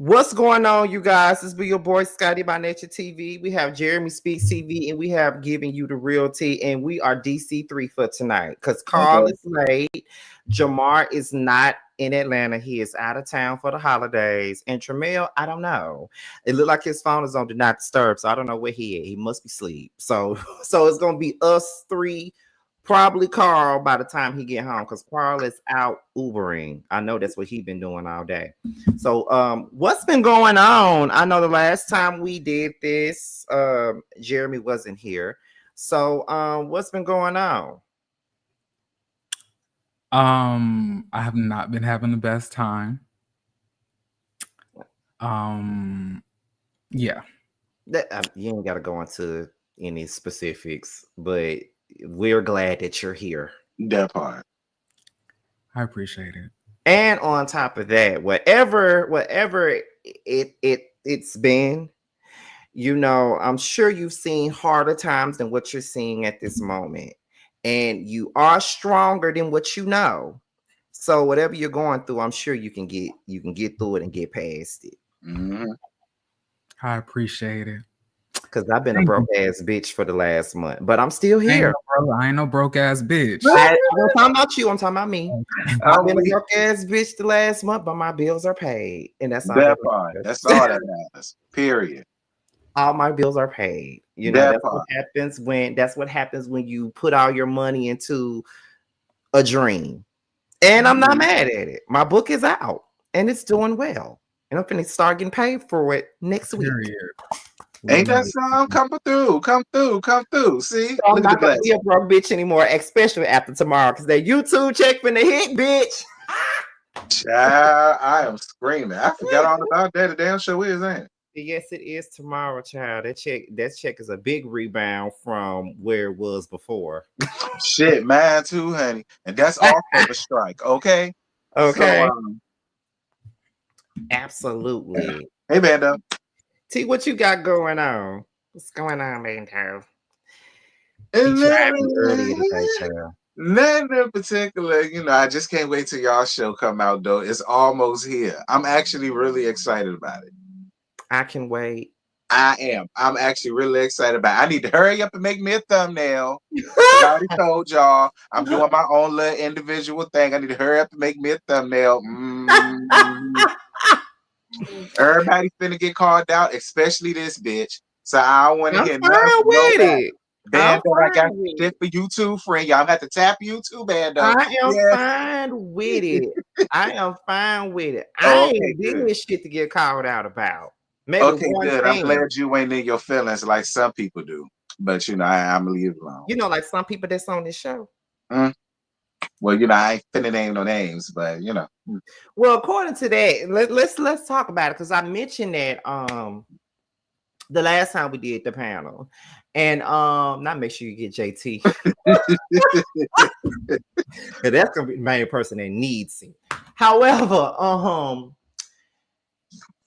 What's going on, you guys? This be your boy Scotty by Nature TV. We have Jeremy Speaks TV, and we have Giving You the Real Tea, and we are DC3 for tonight because Carl is late. Jamar is not in Atlanta. He is out of town for the holidays. And Tramel, I don't know. It looked like his phone is on Do Not Disturb, so I don't know where he is. He must be asleep. So it's gonna be us three. Probably Carl by the time he get home because Carl is out Ubering. I know that's what he been doing all day. So what's been going on? I know the last time we did this, Jeremy wasn't here. So what's been going on? I have not been having the best time. Yeah. You ain't gotta go into any specifics, but we're glad that you're here. That part. I appreciate it. And on top of that, whatever it's been, you know, I'm sure you've seen harder times than what you're seeing at this moment. And you are stronger than what you know. So whatever you're going through, I'm sure you can get through it and get past it. Mm-hmm. I appreciate it. Because I've been a broke ass bitch for the last month, but I'm still here. I ain't no broke ass bitch. I'm talking about you. I'm talking about me. I've been a broke ass bitch the last month, but my bills are paid, and that's all that part. That's all that matters. Period. All my bills are paid. You know, that's what happens when you put all your money into a dream. And I'm not mad at it. My book is out and it's doing well. And I'm gonna start getting paid for it next week. Ain't that song come through? See, so I'm not gonna be a broke bitch anymore, especially after tomorrow, because that YouTube check finna hit, bitch. Child, I am screaming. I forgot all about that. The damn show is, ain't it? Yes, it is tomorrow, child. That check is a big rebound from where it was before. Shit, mine too, honey. And that's all for the strike, okay? Okay. So, absolutely. Hey, Bando. T, what you got going on? What's going on, Bando? Nothing in particular. You know, I just can't wait till y'all show come out, though. It's almost here. I'm actually really excited about it. I can wait. I am. I'm actually really excited about it. I need to hurry up and make me a thumbnail. I already told y'all I'm doing my own little individual thing. I need to hurry up and make me a thumbnail. Everybody's finna get called out, especially this bitch. So I don't want to hear nothing with it. Bando, I got shit for you too, friend. Y'all have to tap you too, Bando. I am fine with it. I am fine with it. I ain't doing this shit to get called out about. Maybe okay, good. I'm glad you ain't in your feelings like some people do. But you know, I'm gonna leave it alone. You know, like some people that's on this show. Well, you know, I ain't finna name no names, but you know. Well, according to that, let's talk about it because I mentioned that the last time we did the panel, and not make sure you get JT. That's gonna be the main person that needs it. However,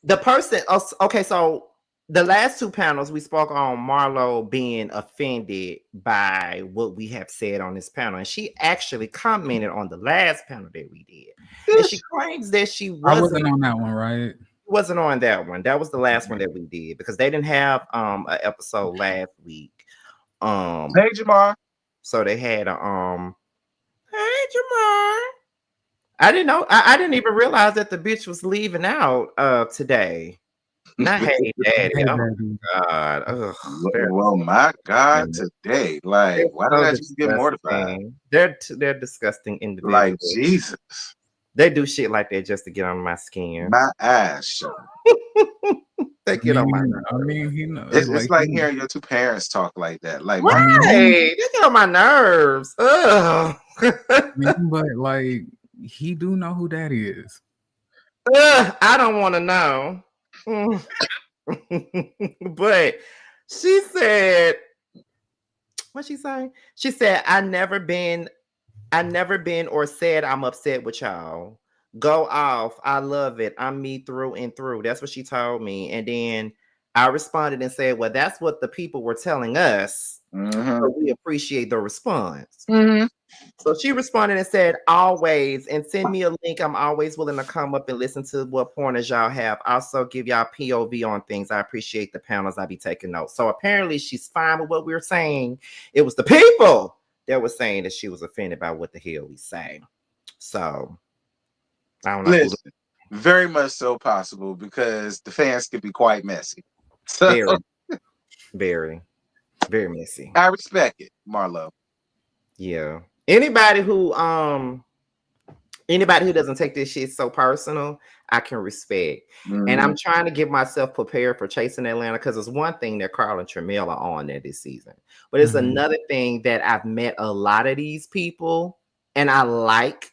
the person, okay, so the last two panels we spoke on Marlo being offended by what we have said on this panel, and she actually commented on the last panel that we did, and she claims that she wasn't on that one, right? Wasn't on that one. That was the last one that we did because they didn't have an episode last week. Hey Jamar. So they had a hey Jamar. I didn't know. I didn't even realize that the bitch was leaving out today. Not hey daddy. Oh my god. Ugh, well, my god, today. Like, why did I just get mortified? They're disgusting individuals. Like Jesus. They do shit like that just to get on my skin. My ass. They get on my nerves. I mean, you know, it's like hearing your two parents talk like that. Like, they get on my nerves. Ugh. But like, he do know who that is. I don't want to know. But she said, what she say? She said, I never been or said I'm upset with y'all. Go off. I love it. I'm me through and through. That's what she told me. And then I responded and said, well, that's what the people were telling us. So we appreciate the response. So she responded and said, always, and send me a link. I'm always willing to come up and listen to what pointers y'all have. Also give y'all POV on things. I appreciate the panels. I'll be taking notes. So apparently she's fine with what we were saying. It was the people that were saying that she was offended by what the hell we say. So I don't know. Listen, very much so possible, because the fans can be quite messy. So, very messy. I respect it, Marlo. Yeah. Anybody who doesn't take this shit so personal, I can respect. And I'm trying to get myself prepared for Chasing Atlanta, because it's one thing that Carl and Tremel are on there this season, but it's another thing that I've met a lot of these people, and I like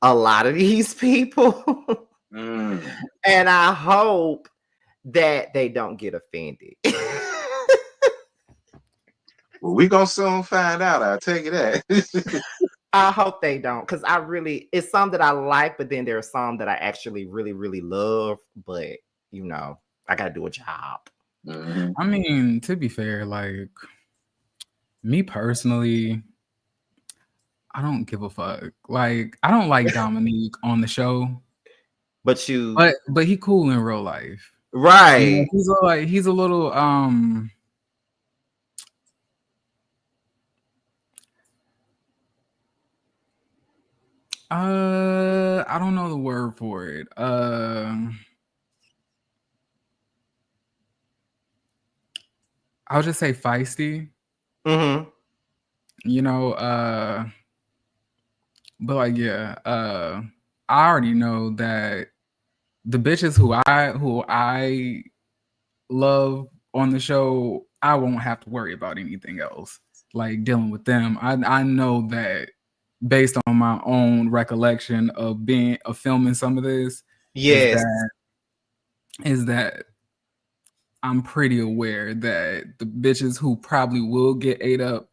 a lot of these people. And I hope that they don't get offended. Well, we're gonna soon find out. I'll tell you that. I hope they don't, because it's some that I like, but then there are some that I actually really, really love. But you know, I gotta do a job. I mean, to be fair, like me personally, I don't give a fuck. Like, I don't like Dominique on the show. But he cool in real life. Right. You know, he's a little I don't know the word for it. I'll just say feisty. You know, but like, yeah, I already know that the bitches who I love on the show, I won't have to worry about anything else. Like dealing with them. I know that based on my own recollection of filming some of this, is that I'm pretty aware that the bitches who probably will get ate up,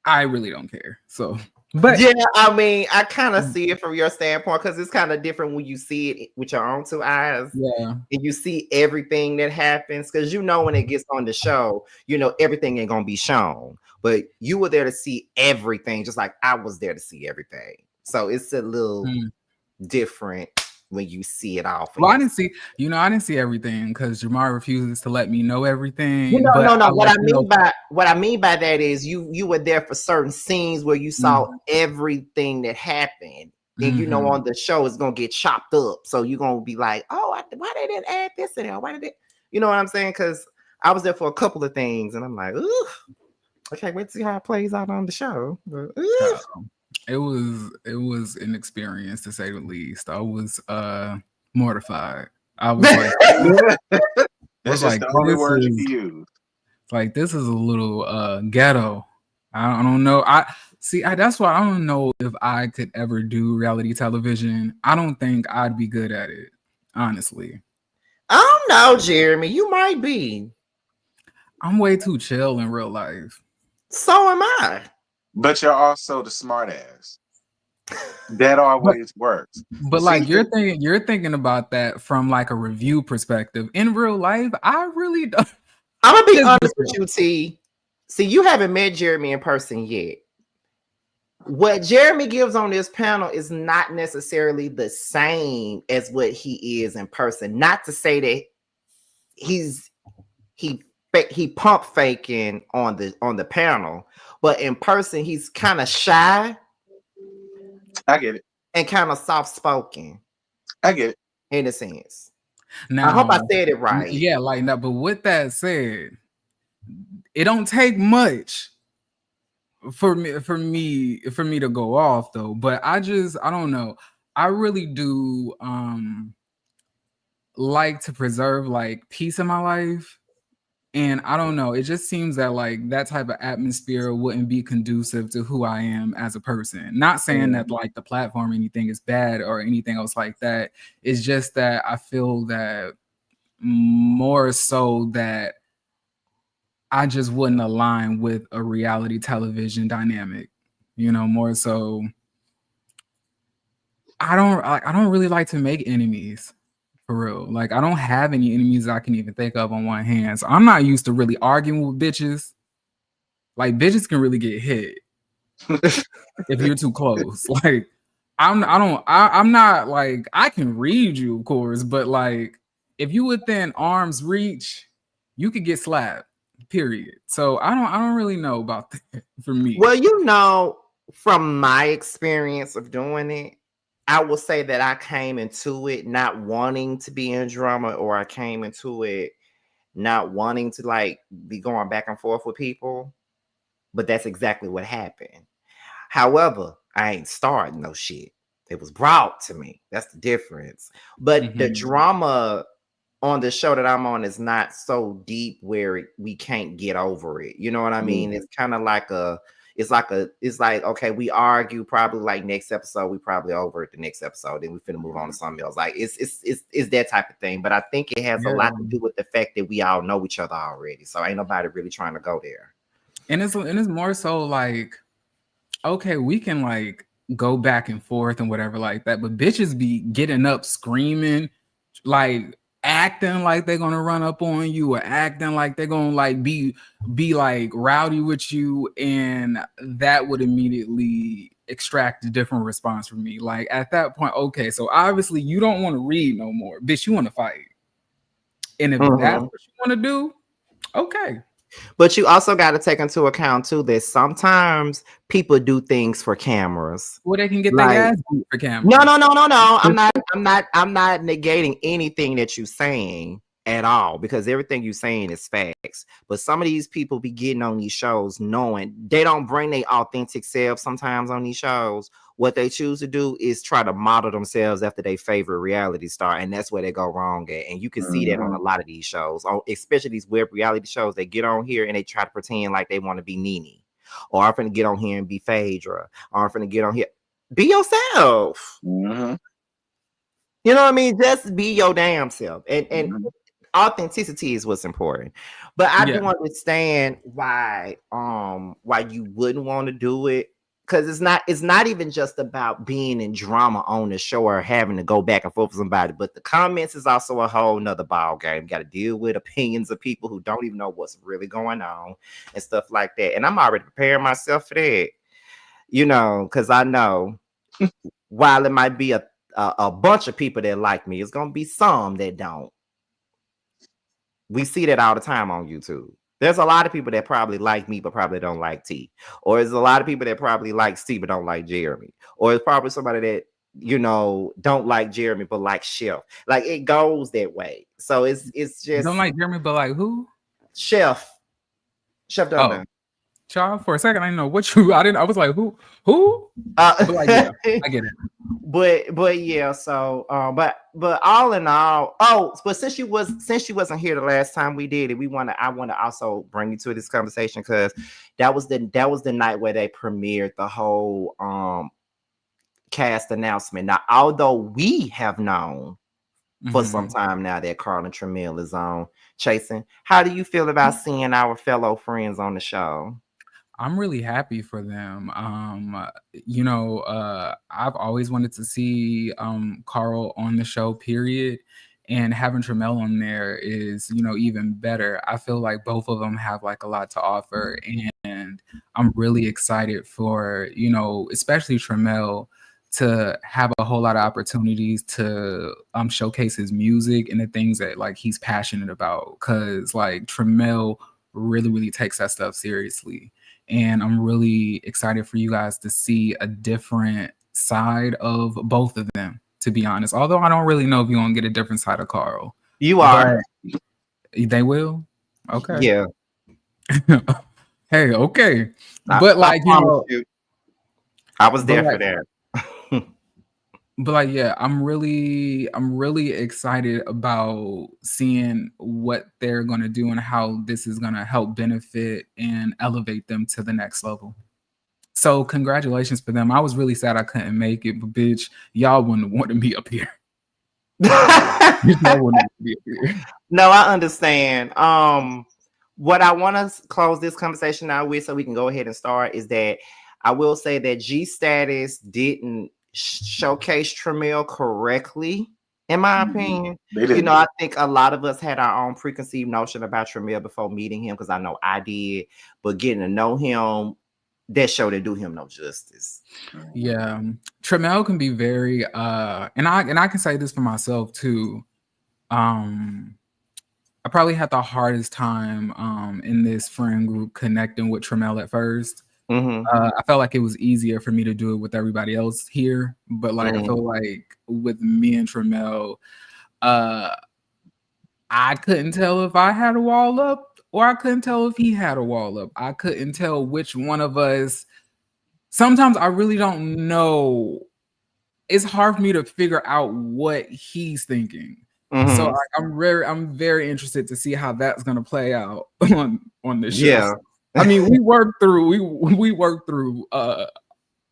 I really don't care. So, but yeah, I mean, I kind of see it from your standpoint, because it's kind of different when you see it with your own two eyes. Yeah, and you see everything that happens, because you know when it gets on the show, you know everything ain't gonna be shown, but you were there to see everything, just like I was there to see everything. So it's a little different when you see it all. Well, I didn't see everything, because Jamar refuses to let me know everything. No. What I mean by that is you were there for certain scenes where you saw everything that happened. And you know, on the show it's gonna get chopped up, so you're gonna be like, "Oh, why they didn't add this in there? Why did it?" You know what I'm saying? Because I was there for a couple of things, and I'm like, "Ooh, I can't wait to see how it plays out on the show." But, it was an experience, to say the least. I was mortified. I was like, that's just the only word you can use. Like, this is a little ghetto. I don't know. That's why I don't know if I could ever do reality television. I don't think I'd be good at it, honestly. I don't know, Jeremy. You might be. I'm way too chill in real life. So am I. But you're also the smart ass. That always works. But like, you're thinking about that from like a review perspective. In real life, I really don't. I'm gonna be honest with you, T. See, you haven't met Jeremy in person yet. What Jeremy gives on this panel is not necessarily the same as what he is in person. Not to say that he pump faking on the panel, but in person he's kind of shy. I get it. And kind of soft spoken. I get it. In a sense. Now, I hope I said it right. Yeah, like that. But with that said, it don't take much for me to go off though. But I don't know. I really do like to preserve like peace in my life. And I don't know, it just seems that like that type of atmosphere wouldn't be conducive to who I am as a person. Not saying that like the platform or anything is bad or anything else like that. It's just that I feel that more so that I just wouldn't align with a reality television dynamic, you know, more so. I don't really like to make enemies. For real. Like, I don't have any enemies I can even think of on one hand. So I'm not used to really arguing with bitches. Like, bitches can really get hit if you're too close. Like, I'm not like, I can read you, of course, but like, if you within arm's reach, you could get slapped. Period. So I don't really know about that for me. Well, you know, from my experience of doing it, I will say that I came into it not wanting to be in drama, or I came into it not wanting to like be going back and forth with people. But that's exactly what happened. However, I ain't starting no shit. It was brought to me. That's the difference. But the drama on the show that I'm on is not so deep where we can't get over it. You know what I mean? It's kind of like it's like, okay, we argue probably like next episode, we probably over it the next episode, then we finna move on to something else. Like it's that type of thing. But I think it has a lot to do with the fact that we all know each other already. So ain't nobody really trying to go there. And it's more so like, okay, we can like go back and forth and whatever like that, but bitches be getting up screaming, like acting like they're gonna run up on you, or acting like they're gonna like be like rowdy with you, and that would immediately extract a different response from me. Like at that point, okay, so obviously you don't want to read no more, bitch, you want to fight. And if that's what you want to do, okay. But you also got to take into account too that sometimes people do things for cameras. Well, they can get their ass beat for cameras. No. I'm not negating anything that you're saying at all, because everything you're saying is facts. But some of these people be getting on these shows knowing they don't bring their authentic selves sometimes on these shows. What they choose to do is try to model themselves after their favorite reality star, and that's where they go wrong at. And you can see that on a lot of these shows, especially these web reality shows. They get on here and they try to pretend like they want to be Nene, or I'm finna get on here and be Phaedra, or I'm finna get on here. Be yourself. You know what I mean? Just be your damn self. And authenticity is what's important. But I do understand why you wouldn't want to do it. Because it's not even just about being in drama on the show or having to go back and forth with somebody, but the comments is also a whole nother ball game. You got to deal with opinions of people who don't even know what's really going on and stuff like that. And I'm already preparing myself for that, you know, because I know while it might be a bunch of people that like me, it's gonna be some that don't. We see that all the time on YouTube. There's a lot of people that probably like me, but probably don't like T. Or there's a lot of people that probably like T, but don't like Jeremy. Or it's probably somebody that, you know, don't like Jeremy, but like Chef. Like it goes that way. So it's just don't like Jeremy, but like who? Chef Done. Child, for a second, I didn't know what you. I was like, who? But like, yeah, I get it. But yeah. So, but all in all, but since she wasn't here the last time we did it, I want to also bring you to this conversation, because that was the night where they premiered the whole cast announcement. Now, although we have known for some time now that Carlin Tramiel is on Chasing, how do you feel about seeing our fellow friends on the show? I'm really happy for them. You know, I've always wanted to see Carl on the show, period. And having Tramiel on there is, you know, even better. I feel like both of them have like a lot to offer. And I'm really excited for, you know, especially Tramiel to have a whole lot of opportunities to showcase his music and the things that like he's passionate about. Cause like Tramiel really, really takes that stuff seriously. And I'm really excited for you guys to see a different side of both of them, to be honest. Although I don't really know if you're going to get a different side of Carl. You are. They will? Okay. Yeah. Hey, okay. But like, you know, I was there for that. But like, yeah, I'm really excited about seeing what they're gonna do and how this is gonna help benefit and elevate them to the next level. So congratulations for them. I was really sad I couldn't make it, but bitch, y'all wouldn't have wanted me up here. No, I understand. What I want to close this conversation out with, so we can go ahead and start, is that I will say that G Status didn't showcase Tramiel correctly In my opinion, I think a lot of us had our own preconceived notion about Tramiel before meeting him, because I know I did, but getting to know him, that show didn't do him no justice. Yeah, Tramiel can be very and I can say this for myself too. I probably had the hardest time in this friend group connecting with Tramiel at first. Mm-hmm. I felt like it was easier for me to do it with everybody else here, but like I feel like with me and Tramiel, I couldn't tell if I had a wall up or I couldn't tell if he had a wall up. I couldn't tell which one of us. Sometimes I really don't know. It's hard for me to figure out what he's thinking. Mm-hmm. So I'm very interested to see how that's gonna play out on this show. Yeah. I mean, we worked through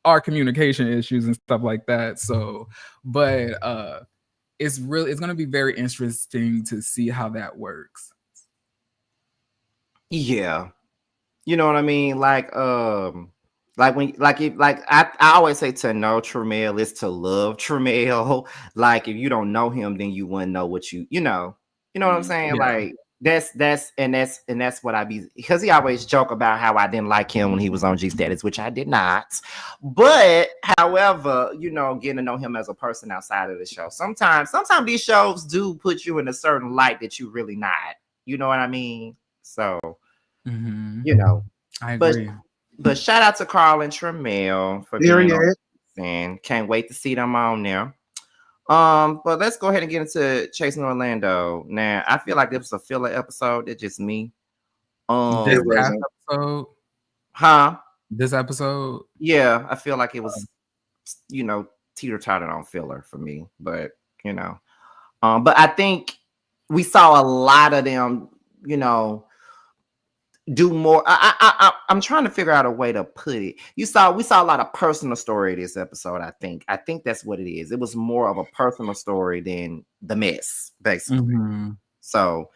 our communication issues and stuff like that. So, but it's gonna be very interesting to see how that works. Yeah, you know what I mean. I always say, to know Tramiel is to love Tramiel. Like, if you don't know him, then you wouldn't know what you know what I'm saying. Yeah. Like that's what I be, because he always joke about how I didn't like him when he was on G Status, which I did not. But however, getting to know him as a person outside of the show, sometimes these shows do put you in a certain light that you really not. You know what I mean? So I agree. But shout out to Carl and Tramiel for being on, and can't wait to see them on there. But let's go ahead and get into Chasing Orlando. Now, I feel like it was a filler episode. It's just me. This episode? Huh? This episode? Yeah, I feel like it was, teeter-totter on filler for me. But, but I think we saw a lot of them, do more. I'm trying to figure out a way to put it. We saw a lot of personal story this episode. I think that's what it is. It was more of a personal story than the mess, basically. Mm-hmm. So,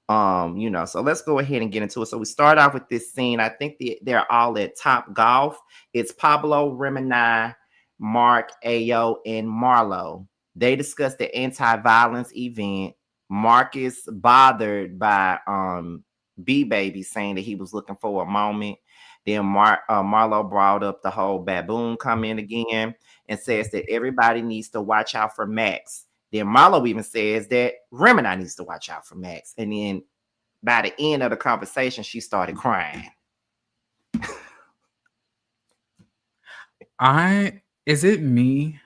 so let's go ahead and get into it. So we start off with this scene. I think they're all at Top Golf. It's Pablo, Remini, Mark, Ayo, and Marlo. They discuss the anti-violence event. Mark is bothered by B-Baby saying that he was looking for a moment. Then Marlo brought up the whole baboon comment again and says that everybody needs to watch out for Max. Then Marlo even says that Remini needs to watch out for Max. And then by the end of the conversation, she started crying. Is it me?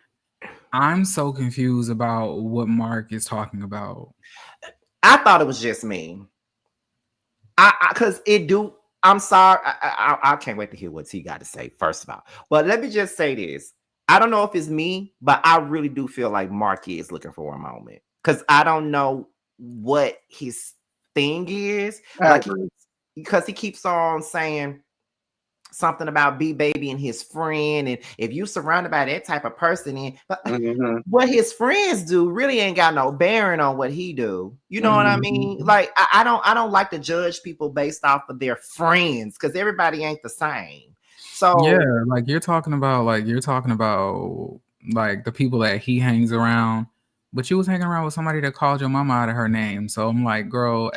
I'm so confused about what Mark is talking about. I thought it was just me. Because I'm sorry. I can't wait to hear what he got to say, first of all. But let me just say this. I don't know if it's me, but I really do feel like Marky is looking for a moment. Because I don't know what his thing is. Because he keeps on saying something about B-Baby and his friend. And if you surrounded by that type of person, what his friends do really ain't got no bearing on what he do. You know what I mean? Like, I don't like to judge people based off of their friends, because everybody ain't the same. So yeah, like you're talking about like the people that he hangs around, but you was hanging around with somebody that called your mama out of her name. So I'm like, girl,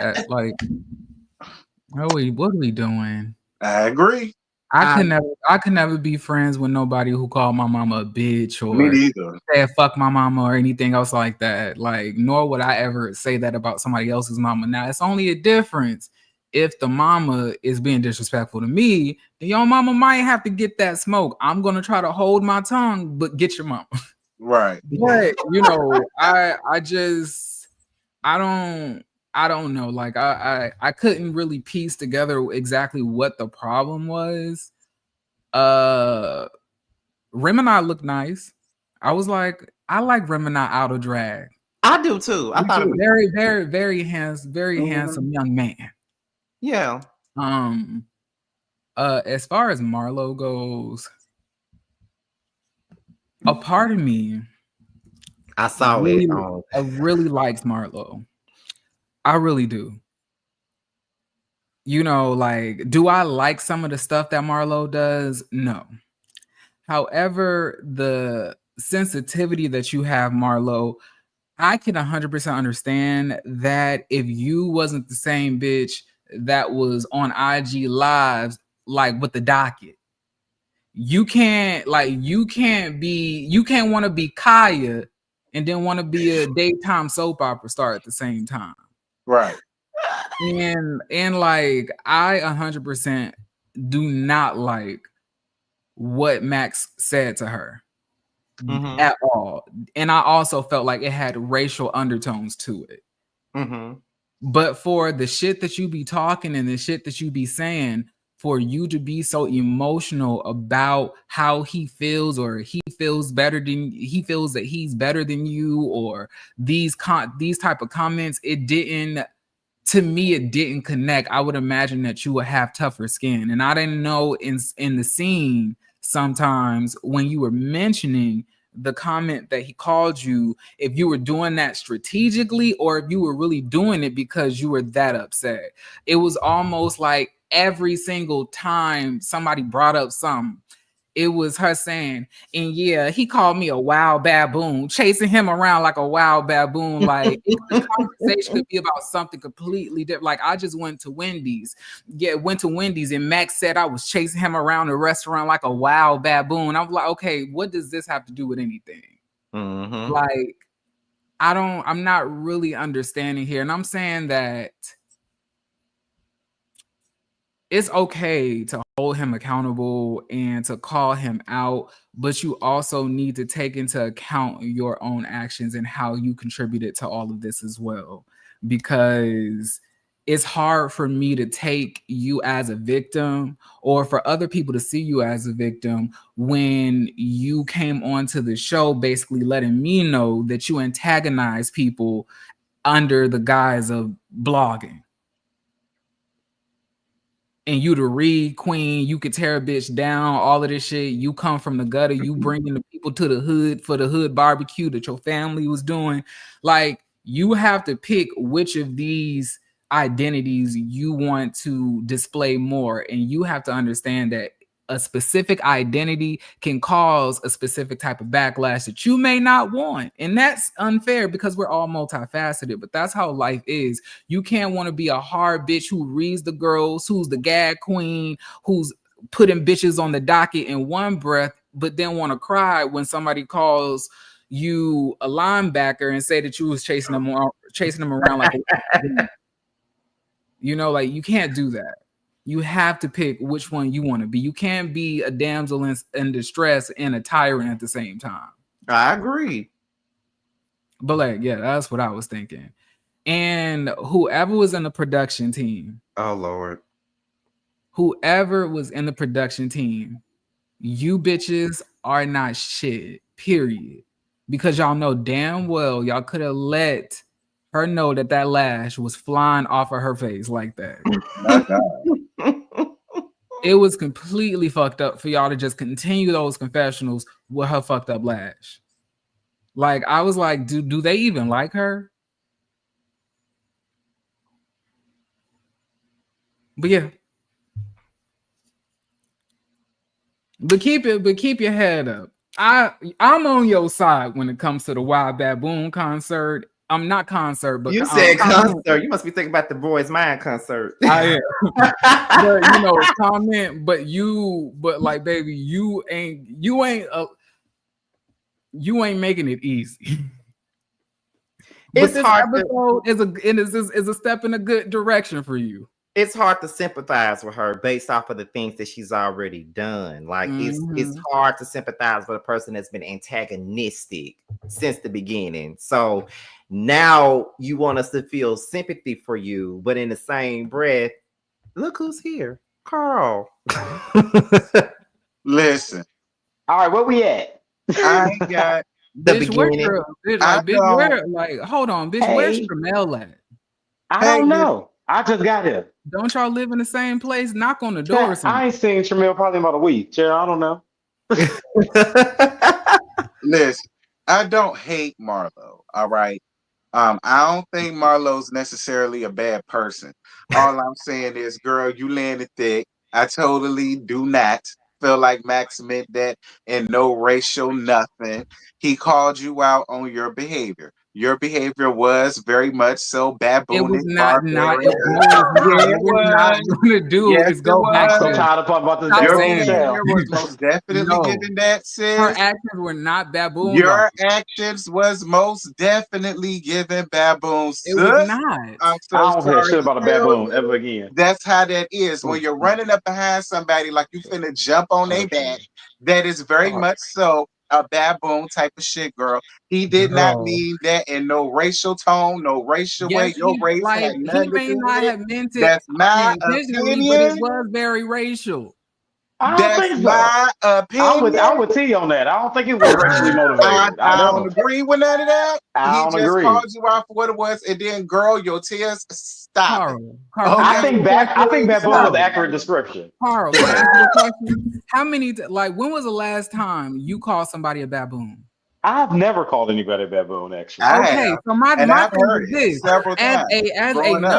what are we doing? I agree. I could never be friends with nobody who called my mama a bitch or me neither. Said fuck my mama or anything else like that. Like, nor would I ever say that about somebody else's mama. Now, it's only a difference if the mama is being disrespectful to me, then your mama might have to get that smoke. I'm gonna try to hold my tongue, but get your mama. Right. But I don't know. Like I couldn't really piece together exactly what the problem was. Remini looked nice. I was like, I like Remini out of drag. I do too. I thought it was very, very, very handsome young man. Yeah. As far as Marlo goes, a part of me, I saw really, it. I really likes Marlo. I really do. Like, do I like some of the stuff that Marlo does? No. However, the sensitivity that you have, Marlo, I can 100% understand that if you wasn't the same bitch that was on IG lives like with the docket, you can't want to be Kaya and then want to be a daytime soap opera star at the same time. Right. And like I 100% do not like what Max said to her. Mm-hmm. At all. And I also felt like it had racial undertones to it. Mm-hmm. But for the shit that you be talking and the shit that you be saying, for you to be so emotional about how he feels, or he feels that he's better than you, or these type of comments, it didn't connect. I would imagine that you would have tougher skin. And I didn't know in the scene sometimes when you were mentioning the comment that he called you, if you were doing that strategically or if you were really doing it because you were that upset. It was almost like every single time somebody brought up something, it was her saying, and yeah, he called me a wild baboon, chasing him around like a wild baboon. Like the conversation could be about something completely different. Like I just went to Wendy's. And Max said I was chasing him around the restaurant like a wild baboon. I was like, okay, what does this have to do with anything? Mm-hmm. Like, I'm not really understanding here. And I'm saying that it's okay to hold him accountable and to call him out, but you also need to take into account your own actions and how you contributed to all of this as well. Because it's hard for me to take you as a victim, or for other people to see you as a victim, when you came onto the show basically letting me know that you antagonize people under the guise of blogging. And you the read queen, you could tear a bitch down, all of this shit. You come from the gutter, you bringing the people to the hood for the hood barbecue that your family was doing. Like, you have to pick which of these identities you want to display more. And you have to understand that a specific identity can cause a specific type of backlash that you may not want. And that's unfair because we're all multifaceted, but that's how life is. You can't want to be a hard bitch who reads the girls, who's the gag queen, who's putting bitches on the docket in one breath, but then want to cry when somebody calls you a linebacker and say that you was chasing them around like a you know, like you can't do that. You have to pick which one you want to be. You can't be a damsel in distress and a tyrant at the same time. I agree. But like, yeah, that's what I was thinking. And whoever was in the production team. Oh, Lord. Whoever was in the production team, you bitches are not shit, period. Because y'all know damn well y'all could have let her know that lash was flying off of her face like that. It was completely fucked up for y'all to just continue those confessionals with her fucked up lash. Like, I was like, do they even like her? But yeah. But keep your head up. I'm on your side when it comes to the Wild Baboon concert. I'm not concert, but you said concert. You must be thinking about the Boys Mind concert. I am. But, you know, comment. But like, baby, you ain't making it easy. It's hard. Is a step in a good direction for you. It's hard to sympathize with her based off of the things that she's already done. Like it's hard to sympathize with a person that's been antagonistic since the beginning. So now you want us to feel sympathy for you, but in the same breath, look who's here, Carl. Listen. All right, where we at? I got the beginning. Hold on, bitch. Hey. Where's Tramel at? I don't know. I just got here. Don't y'all live in the same place? Knock on the door or something. I ain't seen Tramel probably about a week. Jared, I don't know. Listen, I don't hate Marlo. All right. I don't think Marlo's necessarily a bad person. All I'm saying is, girl, you landed thick. I totally do not feel like Max meant that, and no racial nothing. He called you out on your behavior. your behavior was very much so It was baboonish, not. barbarian. What Yeah, it we're not was. going to do Yes, is it go back I'm so was. to. tired of talking about this Stop Your baboon saying child. behavior was most definitely no. given that, Her sis. actions were not baboon Your like. actions was most definitely given baboon, It was sis. not. I'm I so don't hear sorry shit to about a tell baboon ever you. again. That's how that is. When you're running up behind somebody like you finna jump on their back, that is very much so a baboon type of shit, girl. He did not Girl. mean that in no racial tone, no racial Yes, way. Your he race like had he nothing to may do with not it. have meant it That's my intentionally, but it opinion. was very racial. I don't That's think so. my opinion. I'm with T on that. I don't think it was racially motivated. I I don't don't. agree with none of that. I He don't just agree. called you out for what it was, and then, girl, your tears, stop it. Carl, can Okay. I think baboon was Stop the it. accurate description. Carl, can I ask you a question? How many when was the last time you called somebody a baboon? I've never called anybody a baboon, actually. I Okay, have, so my and I've thing heard is it this: several as times a growing up.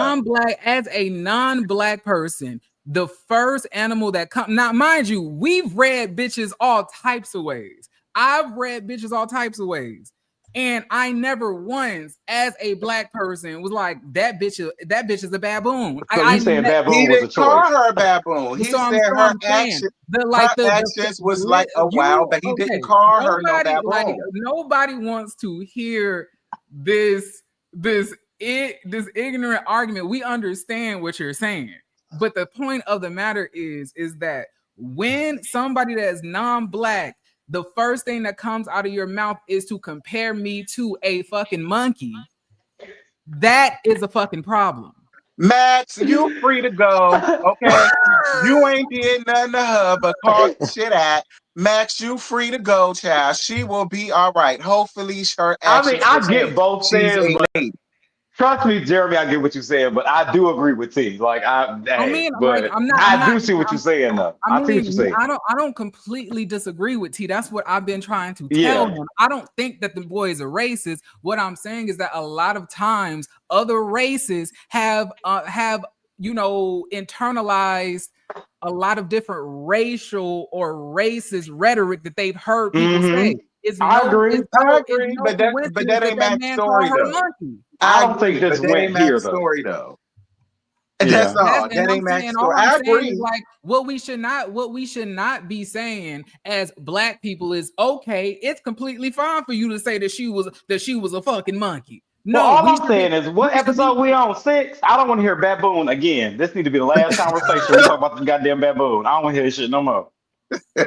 non-black person, the first animal that comes now, mind you, we've read bitches all types of ways. I've read bitches all types of ways, and I never once, as a black person, was like that bitch is a baboon. So you saying He baboon was a didn't call choice? her a baboon. He So said her I'm saying action, the actions was like a wild, but he didn't call her no baboon. nobody wants to hear this ignorant argument. We understand what you're saying, but the point of the matter is that when somebody that is non-black, the first thing that comes out of your mouth is to compare me to a fucking monkey. That is a fucking problem. Max, you free to go. Okay, you ain't did nothing to her but call shit out. Max, you free to go, child. She will be all right. Hopefully, her I mean, actions will I get change. both She's sides, a but lady. trust me, Jeremy, I get what you're saying, but I do agree with T. Like I mean, but like, I do see what you're saying though. I see what you're saying. I don't completely disagree with T. That's what I've been trying to tell Yeah. him. I don't think that the boy is a racist. What I'm saying is that a lot of times other races have internalized a lot of different racial or racist rhetoric that they've heard people say. I agree, but that ain't Max's story though. I don't think this but that went ain't here Max's though. story though. Yeah. That's all. That ain't Max's story. I agree. Like what we should not be saying as black people is okay. It's completely fine for you to say that she was a fucking monkey. No, well, all I'm saying is, what episode we on 6? I don't want to hear baboon again. This need to be the last conversation we talk about this goddamn baboon. I don't want to hear this shit no more.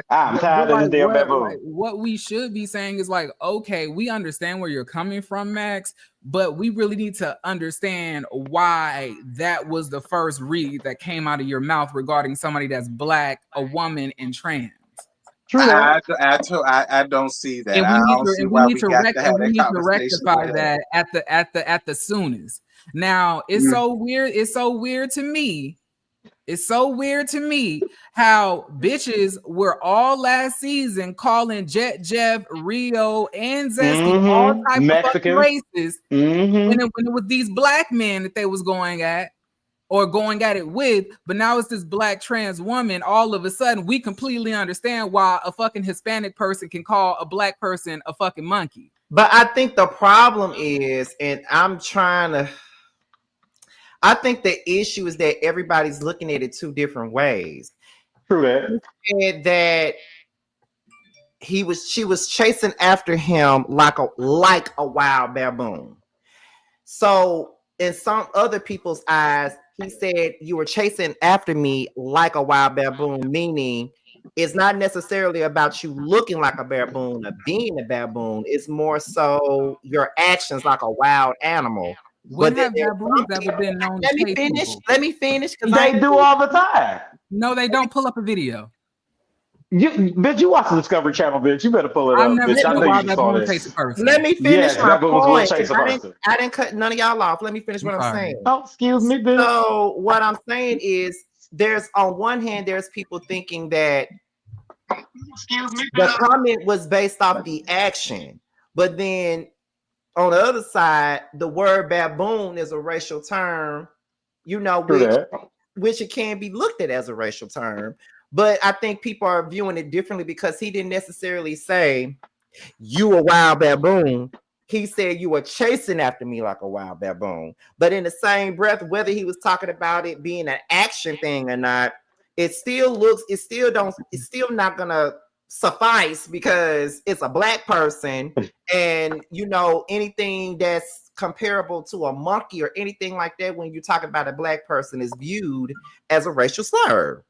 I'm tired of this damn baboon. What we should be saying is like, okay, we understand where you're coming from, Max, but we really need to understand why that was the first read that came out of your mouth regarding somebody that's black, a woman, and trans. True. I don't see that. And we need to rectify that at the soonest. Now it's so weird. It's so weird to me. It's so weird to me how bitches were all last season calling Jet Jeff, Rio, and Zesty all types of fucking races. When it was these black men that they was going at it with, but now it's this black trans woman. All of a sudden, we completely understand why a fucking Hispanic person can call a black person a fucking monkey. But I think the problem is, and I think the issue is that everybody's looking at it two different ways. True that. And that she was chasing after him like a wild baboon. So in some other people's eyes, he said you were chasing after me like a wild baboon, meaning it's not necessarily about you looking like a baboon or being a baboon. It's more so your actions like a wild animal. When have baboons ever been known Let to me finish. people? Let me finish. They do all the time. No, they don't. Pull up a video. Bitch, you watch the Discovery Channel, bitch. You better pull it up. Never Bitch, I know you saw baboon this. chase a person. Let me finish my point. I didn't cut none of y'all off. Let me finish what I'm saying. Oh, excuse me, bitch. So what I'm saying is, there's on one hand, there's people thinking that the comment was based off the action, but then on the other side, the word baboon is a racial term, which it can be looked at as a racial term. But I think people are viewing it differently because he didn't necessarily say you a wild baboon. he said you were chasing after me like a wild baboon. But in the same breath, whether he was talking about it being an action thing or not, it's still not gonna suffice because it's a black person, and anything that's comparable to a monkey or anything like that when you're talking about a black person is viewed as a racial slur.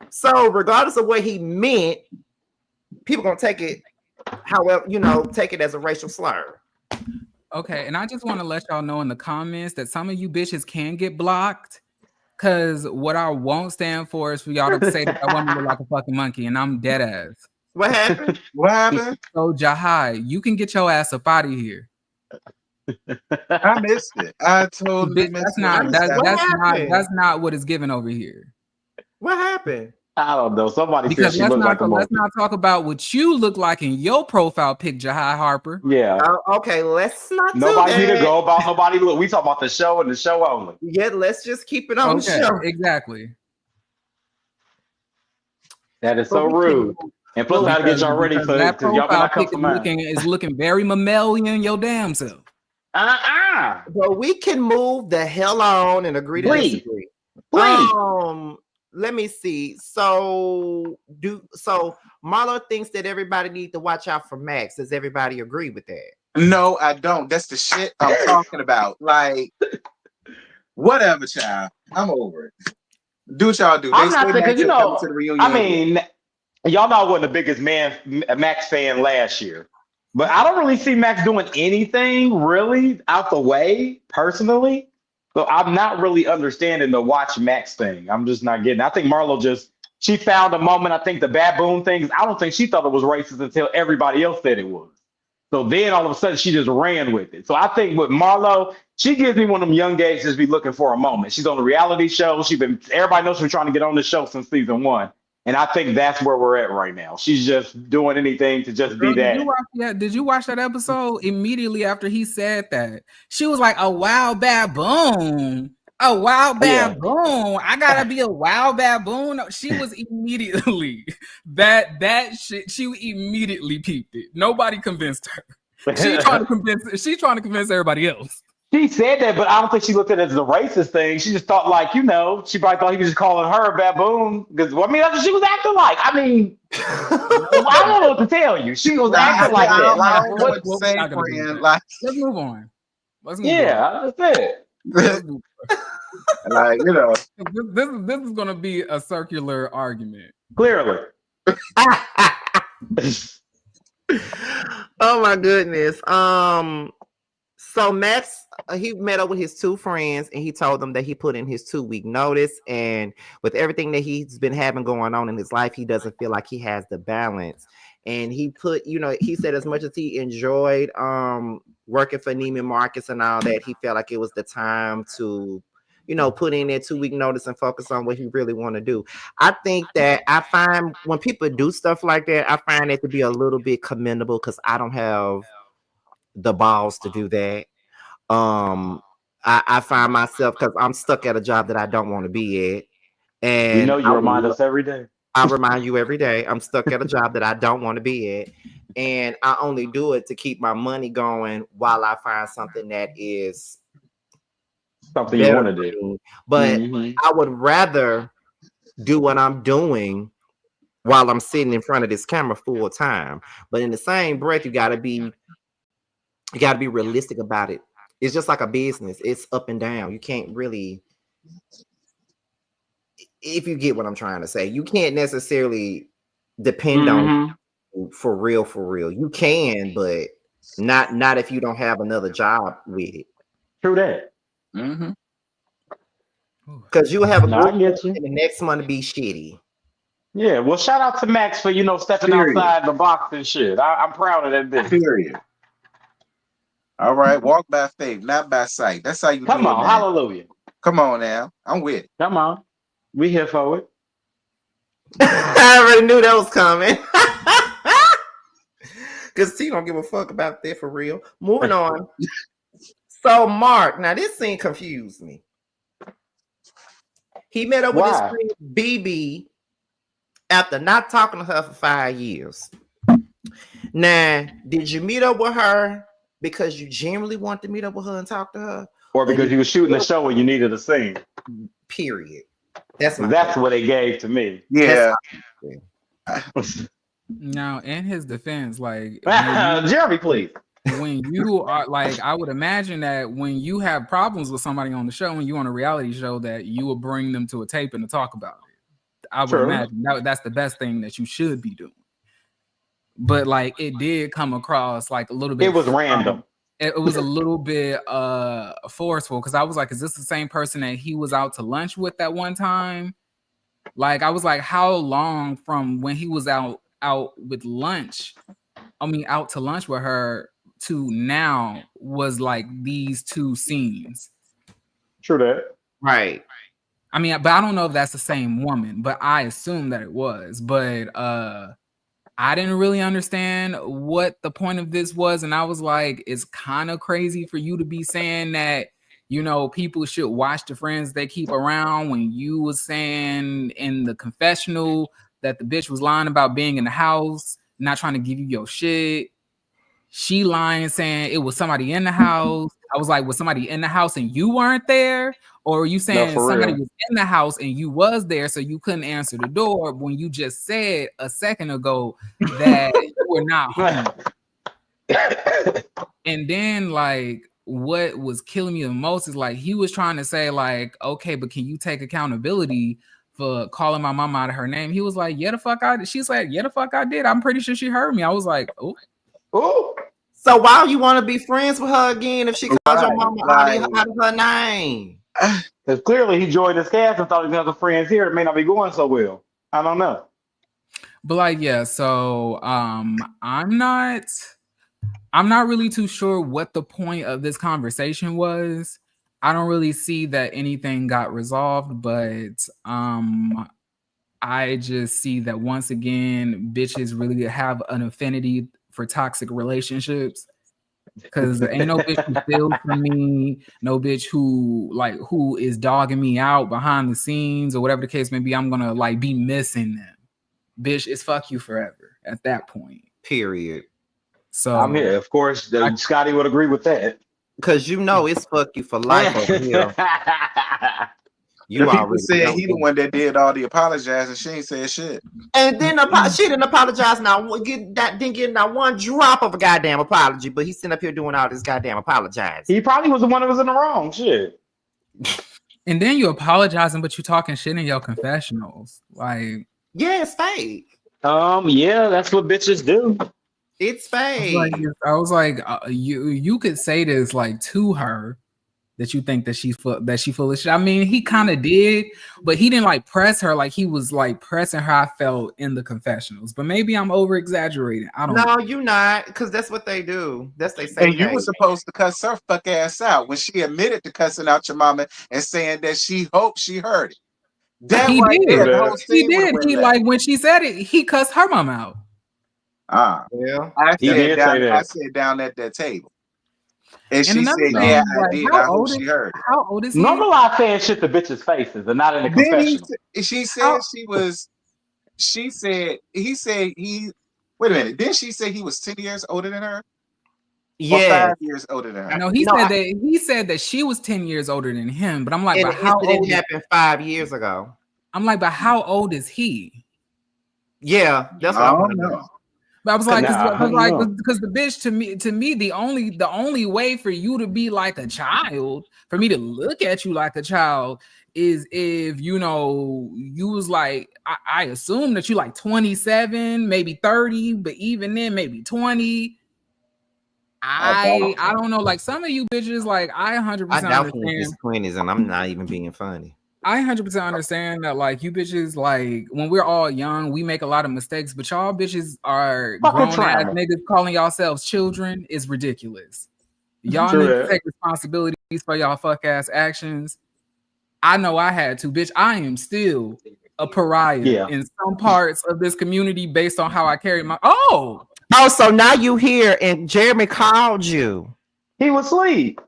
So regardless of what he meant, people gonna take it however, take it as a racial slur. Okay, and I just want to let y'all know in the comments that some of you bitches can get blocked, because what I won't stand for is for y'all to say that I want to look like a fucking monkey, and I'm dead ass. What happened? What happened? So Jahai, you can get your ass up out of here. I missed it. I totally missed it. That's not what is given over here. What happened? I don't know. Somebody Because said she looked like a monkey. let's not talk about what you look like in your profile pic, Jahai Harper. Yeah. Okay, let's not. Nobody need to go about nobody look. We talk about the show and the show only. Yeah, let's just keep it on the show. Exactly. That is so rude. And plus, I gotta get y'all ready for that because y'all gonna come for mine. Is looking very mammalian, your damn self. But we can move the hell on and agree to disagree. Let me see. So Marlo thinks that everybody needs to watch out for Max. Does everybody agree with that? No, I don't. That's the shit I'm talking about. Like, whatever, child. I'm over it. Do what y'all do. I'm not because to the reunion. I mean, y'all know I wasn't the biggest Max fan last year, but I don't really see Max doing anything really out the way personally. So I'm not really understanding the watch Max thing. I'm just not getting. I think Marlo she found a moment. I think the baboon thing. I don't think she thought it was racist until everybody else said it was. So then all of a sudden she just ran with it. So I think with Marlo, she gives me one of them young gays just be looking for a moment. She's on a reality show. Everybody knows she's been trying to get on the show since season 1. And I think that's where we're at right now. She's just doing anything to just be that. Did you watch that episode? Immediately after he said that, she was like, a wild baboon. A wild baboon. I gotta be a wild baboon. She was immediately that shit. She immediately peeped it. Nobody convinced her. She's trying to convince everybody else. She said that, but I don't think she looked at it as a racist thing. She just thought, like, she probably thought he was just calling her a baboon because that's what she was acting like. I mean, I don't know what to tell you. She was acting like that. Let's move on. That's it. Like, this is going to be a circular argument. Clearly. Oh my goodness. So Max, he met up with his 2 friends and he told them that he put in his 2-week notice, and with everything that he's been having going on in his life, he doesn't feel like he has the balance. And he put, he said as much as he enjoyed working for Neiman Marcus and all that, he felt like it was the time to, put in that 2-week notice and focus on what he really want to do. I think that I find when people do stuff like that, I find it to be a little bit commendable because I don't have the balls to do that. I find myself, because I'm stuck at a job that I don't want to be at, and you remind us every day. I remind you every day I'm stuck at a job that I don't want to be at, and I only do it to keep my money going while I find something that is something you want to do. But I would rather do what I'm doing while I'm sitting in front of this camera full time. But in the same breath, you gotta be realistic about it. It's just like a business. It's up and down. You can't really, if you get what I'm trying to say, you can't necessarily depend on for real. You can, but not if you don't have another job with it. True that. Because you have a good and the next one to be shitty. Yeah, well, shout out to Max for stepping outside the box and shit. I'm proud of that bitch. Period. All right, walk by faith, not by sight. That's how you come on, hallelujah. Come on now, I'm with it. Come on, we here for it. I already knew that was coming. Because he don't give a fuck about that for real. Moving on. So Mark, now this scene confused me. He met up with his friend BB after not talking to her for 5 years. Now, did you meet up with her because you genuinely want to meet up with her and talk to her, or because you were shooting the show and you needed a scene. Period. That's what they gave to me. Yeah. Now, in his defense, like Jeremy, please. When you are like, I would imagine that when you have problems with somebody on the show and you on a reality show, that you will bring them to a tape and to talk about it. I would imagine that's the best thing that you should be doing. But like, it did come across like a little bit. It was random. It was a little bit forceful, because I was like, is this the same person that he was out to lunch with that one time? Like, I was like, how long from when he was out with lunch, out to lunch with her, to now was like these two scenes? True that. Right. I mean, but I don't know if that's the same woman, but I assume that it was. But I didn't really understand what the point of this was. And I was like, it's kind of crazy for you to be saying that, people should watch the friends they keep around, when you was saying in the confessional that the bitch was lying about being in the house, not trying to give you your shit. She lying, saying it was somebody in the house. I was like, was somebody in the house and you weren't there? Or are you saying somebody was in the house and you was there, so you couldn't answer the door when you just said a second ago that you were not home? And then, like, what was killing me the most is like, he was trying to say like, okay, but can you take accountability for calling my mom out of her name? He was like, yeah, the fuck I did. She's like, yeah, the fuck I did. I'm pretty sure she heard me. I was like, oh. So why you want to be friends with her again if she calls your mama out of her name? Because clearly he joined this cast and thought he had other friends here. It may not be going so well. I don't know. But like, yeah, so I'm not really too sure what the point of this conversation was. I don't really see that anything got resolved, but I just see that once again, bitches really have an affinity for toxic relationships. Because ain't no bitch who feels for me, no bitch who is dogging me out behind the scenes or whatever the case may be. I'm gonna like be missing them. Bitch, it's fuck you forever at that point. Period. So I'm here. Of course, Scotty would agree with that. Because it's fuck you for life over here. You already said he the one that did all the apologizing. She ain't said shit. And then she didn't apologize. Now didn't get not one drop of a goddamn apology. But he's sitting up here doing all this goddamn apologizing. He probably was the one that was in the wrong. Shit. And then you apologizing, but you talking shit in your confessionals. Like, yeah, it's fake. Yeah, that's what bitches do. It's fake. I was like, you could say this like to her, that you think that she's full of shit. I mean, he kind of did, but he didn't like press her like he was like pressing her, I felt, in the confessionals. But maybe I'm over exaggerating. I don't know. No, you're not, because that's what they do. That's they say. And you were supposed to cuss her fuck ass when she admitted to cussing out your mama and saying that she hoped she heard it. That he right did. There, the whole he did. He like when she said it, he cussed her mom out. Yeah. I said down at that table. And she said, yeah, I did. I hope she heard. How old is he? Normalize saying shit to bitches' faces and not in the confessional. She said wait a minute. Didn't she say he was 10 years older than her? Yeah. 5 years older than her. No, he said that she was 10 years older than him, but I'm like, but how old happened 5 years ago? I'm like, but how old is he? Yeah, that's what I want to know. But I was like, because the bitch, to me, the only way for you to be like a child, for me to look at you like a child, is if you was like, I assume that you like 27, maybe 30, but even then, maybe 20. I don't know. Like some of you bitches, like I 100% understand. His 20s, and I'm not even being funny. I 100% understand that, like, you bitches, like, when we're all young, we make a lot of mistakes, but y'all bitches are grown-ass niggas calling yourselves children is ridiculous. Y'all need to take responsibilities for y'all fuck-ass actions. I know I had to, bitch. I am still a pariah in some parts of this community based on how I carry my... Oh, so now you here, and Jeremy called you. He was asleep.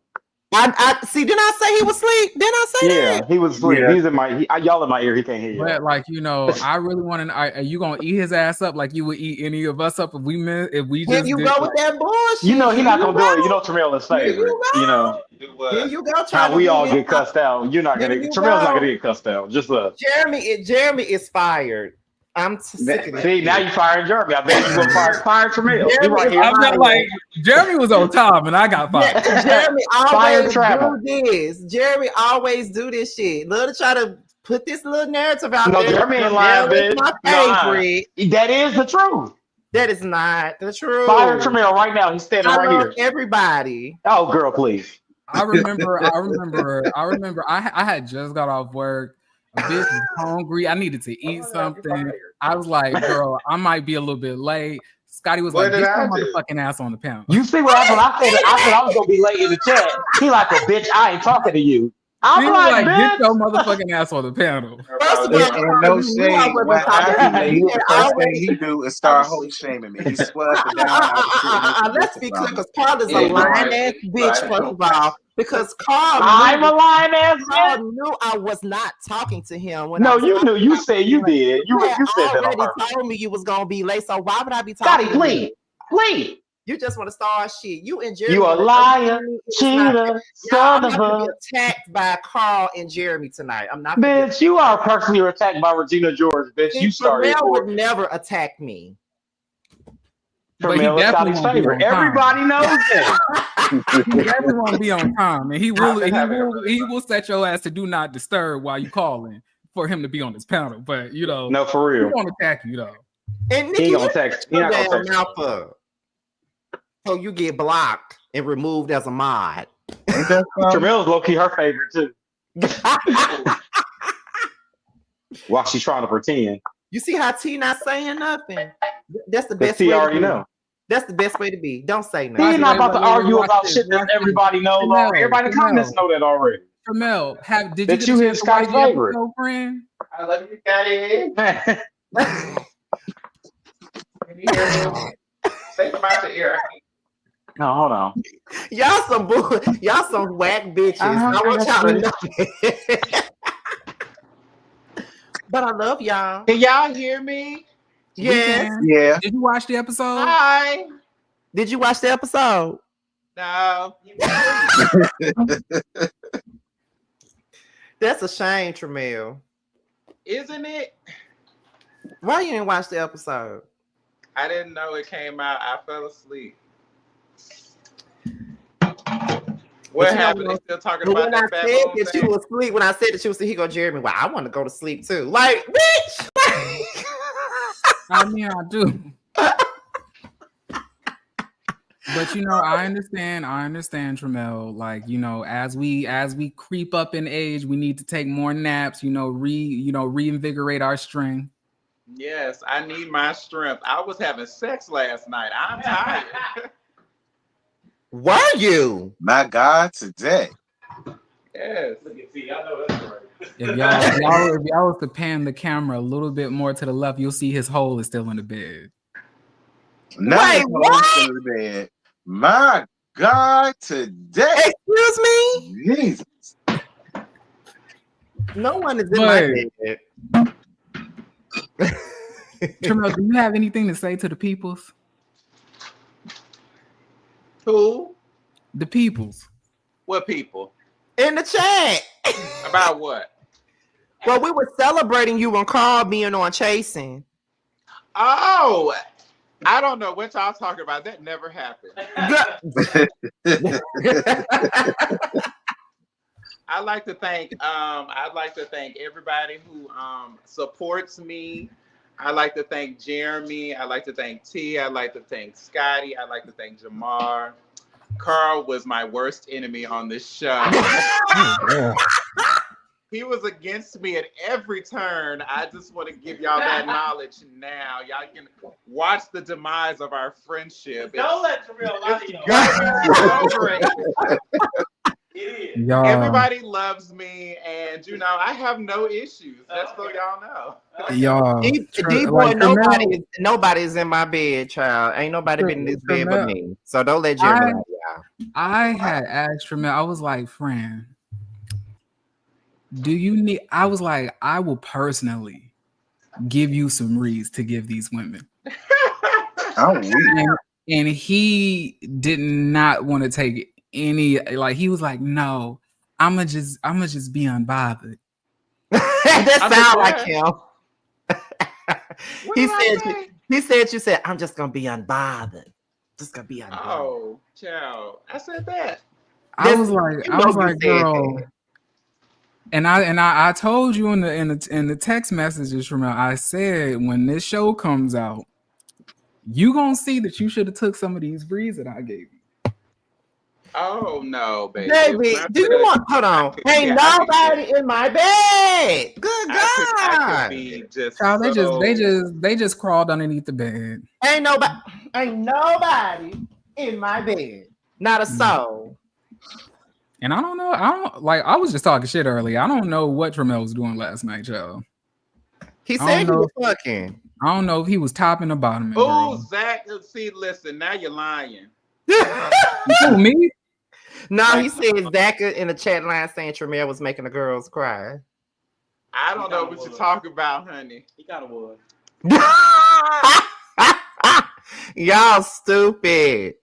I see. Didn't I say he was asleep? Didn't I say that? Yeah, he was asleep. Yeah. He's in my. Y'all in my ear. He can't hear you. But like I really want to. Are you gonna eat his ass up like you would eat any of us up if we just? Here you go with that bullshit. He's not gonna do it. You know Tramiel is favorite. Here you go. How we all get cussed out. You're not gonna. Tramiel's not gonna get cussed out. Just Jeremy is fired. I'm sick of it. See, now you firing Jeremy. I bet you gonna fire Tramiel. He right here. I'm not like Jeremy was on top and I got fired. Jeremy always do this. Jeremy always do this shit. Love to try to put this little narrative out there. No, Jeremy ain't lying, bitch. My favorite. That is the truth. That is not the truth. Fire Tramiel right now. He's standing right here. Everybody. Oh, girl, please. I remember. I had just got off work. A bitch was hungry. I needed to eat something. I was like, girl, I might be a little bit late. Scotty was like, get your motherfucking ass on the panel. You see what happened? I said I was gonna be late in the chat. He like, a bitch, I ain't talking to you. I'm like, get your motherfucking ass on the panel. First of all, no shade. The first thing he do is start whole shaming me. He swears down. Let's be clear, because Carl is a lying ass bitch. First of all, because Carl, I'm a lying ass bitch. Carl knew I was not talking to him. No, you knew. You said you did. You said that. You already told me you was gonna be late. So why would I be talking? Scotty, please. You just want to start shit. You and Jeremy. You a liar, cheater, son of a. Attacked by Carl and Jeremy tonight. I'm not. Bitch, you are personally attacked by Regina George. Bitch, you started. Tramiel would never attack me. Tramiel is Scotty's favorite. Everybody knows that. He definitely won't be on time, and he will set your ass to do not disturb while you calling for him to be on this panel. But no, for real, he won't attack you though. And Nikki, he ain't gonna text. He not gonna text. So you get blocked and removed as a mod. Tramiel's low-key her favorite too. While she's trying to pretend. You see how T not saying nothing? That's the best T way already know. That's the best way to be. Don't say nothing. He's not about to argue about shit that everybody knows already. Everybody in the comments know that already. Tramiel, did you hit Sky's favorite? Friend? I love you, Scotty. Say about the ear. No, hold on. Y'all some whack bitches. I want y'all to know. But I love y'all. Can y'all hear me? Yes. Yeah. Did you watch the episode? Hi. Did you watch the episode? No. That's a shame, Tramiel. Isn't it? Why you didn't watch the episode? I didn't know it came out. I fell asleep. What happened? They still talking about that fat said that you was asleep. When I said that you was asleep, he go, Jeremy, well, I want to go to sleep too. Like, bitch. I mean, I do. But I understand, Tramiel. Like, as we creep up in age, we need to take more naps. Reinvigorate our strength. Yes, I need my strength. I was having sex last night. I'm tired. Were you? My God, today. Yes. If y'all was to pan the camera a little bit more to the left, you'll see his hole is still in the bed. Wait, what? In the bed. My God, today. Excuse me? Jesus. No one is in my bed. Tramiel, do you have anything to say to the peoples? Who? The peoples. What people? In the chat. About what? Well, we were celebrating you when Carl being on Chasing. Oh, I don't know what y'all talking about. That never happened. I'd like to thank everybody who supports me. I'd like to thank Jeremy. I'd like to thank T. I'd like to thank Scotty. I'd like to thank Jamar. Carl was my worst enemy on this show. He was against me at every turn. I just want to give y'all that knowledge now. Y'all can watch the demise of our friendship. Don't let Tramiel lie to you. Everybody loves me, and I have no issues. That's so y'all know. Y'all, D-boy, nobody's in my bed, child. Ain't nobody been in this bed but me. So don't let Jeremy lie, y'all. I had asked Tramel, I was like, friend, do you need? I was like, I will personally give you some reads to give these women. And he did not want to take any. Like he was like, no, I'ma just be unbothered. That sound like him. He said you said I'm just gonna be unbothered. Just gonna be unbothered. Oh, child. I said that. I was like, girl. And I told you in the text messages from her, I said when this show comes out, you gonna see that you should have took some of these breeds that I gave you. Oh no, baby. Baby, do you want? Hold on. Ain't nobody in my bed. Good God. I could be just Child, they just crawled underneath the bed. Ain't nobody in my bed. Not a soul. And I don't know. I was just talking shit earlier. I don't know what Tramel was doing last night, y'all. He said he was fucking. I don't know if he was topping or bottoming. Oh, Zach, see, listen, now you're lying. Who, me? No, he said Zach in the chat line saying Tramel was making the girls cry. I don't know what you're talking about, honey. He kind of was. Y'all stupid.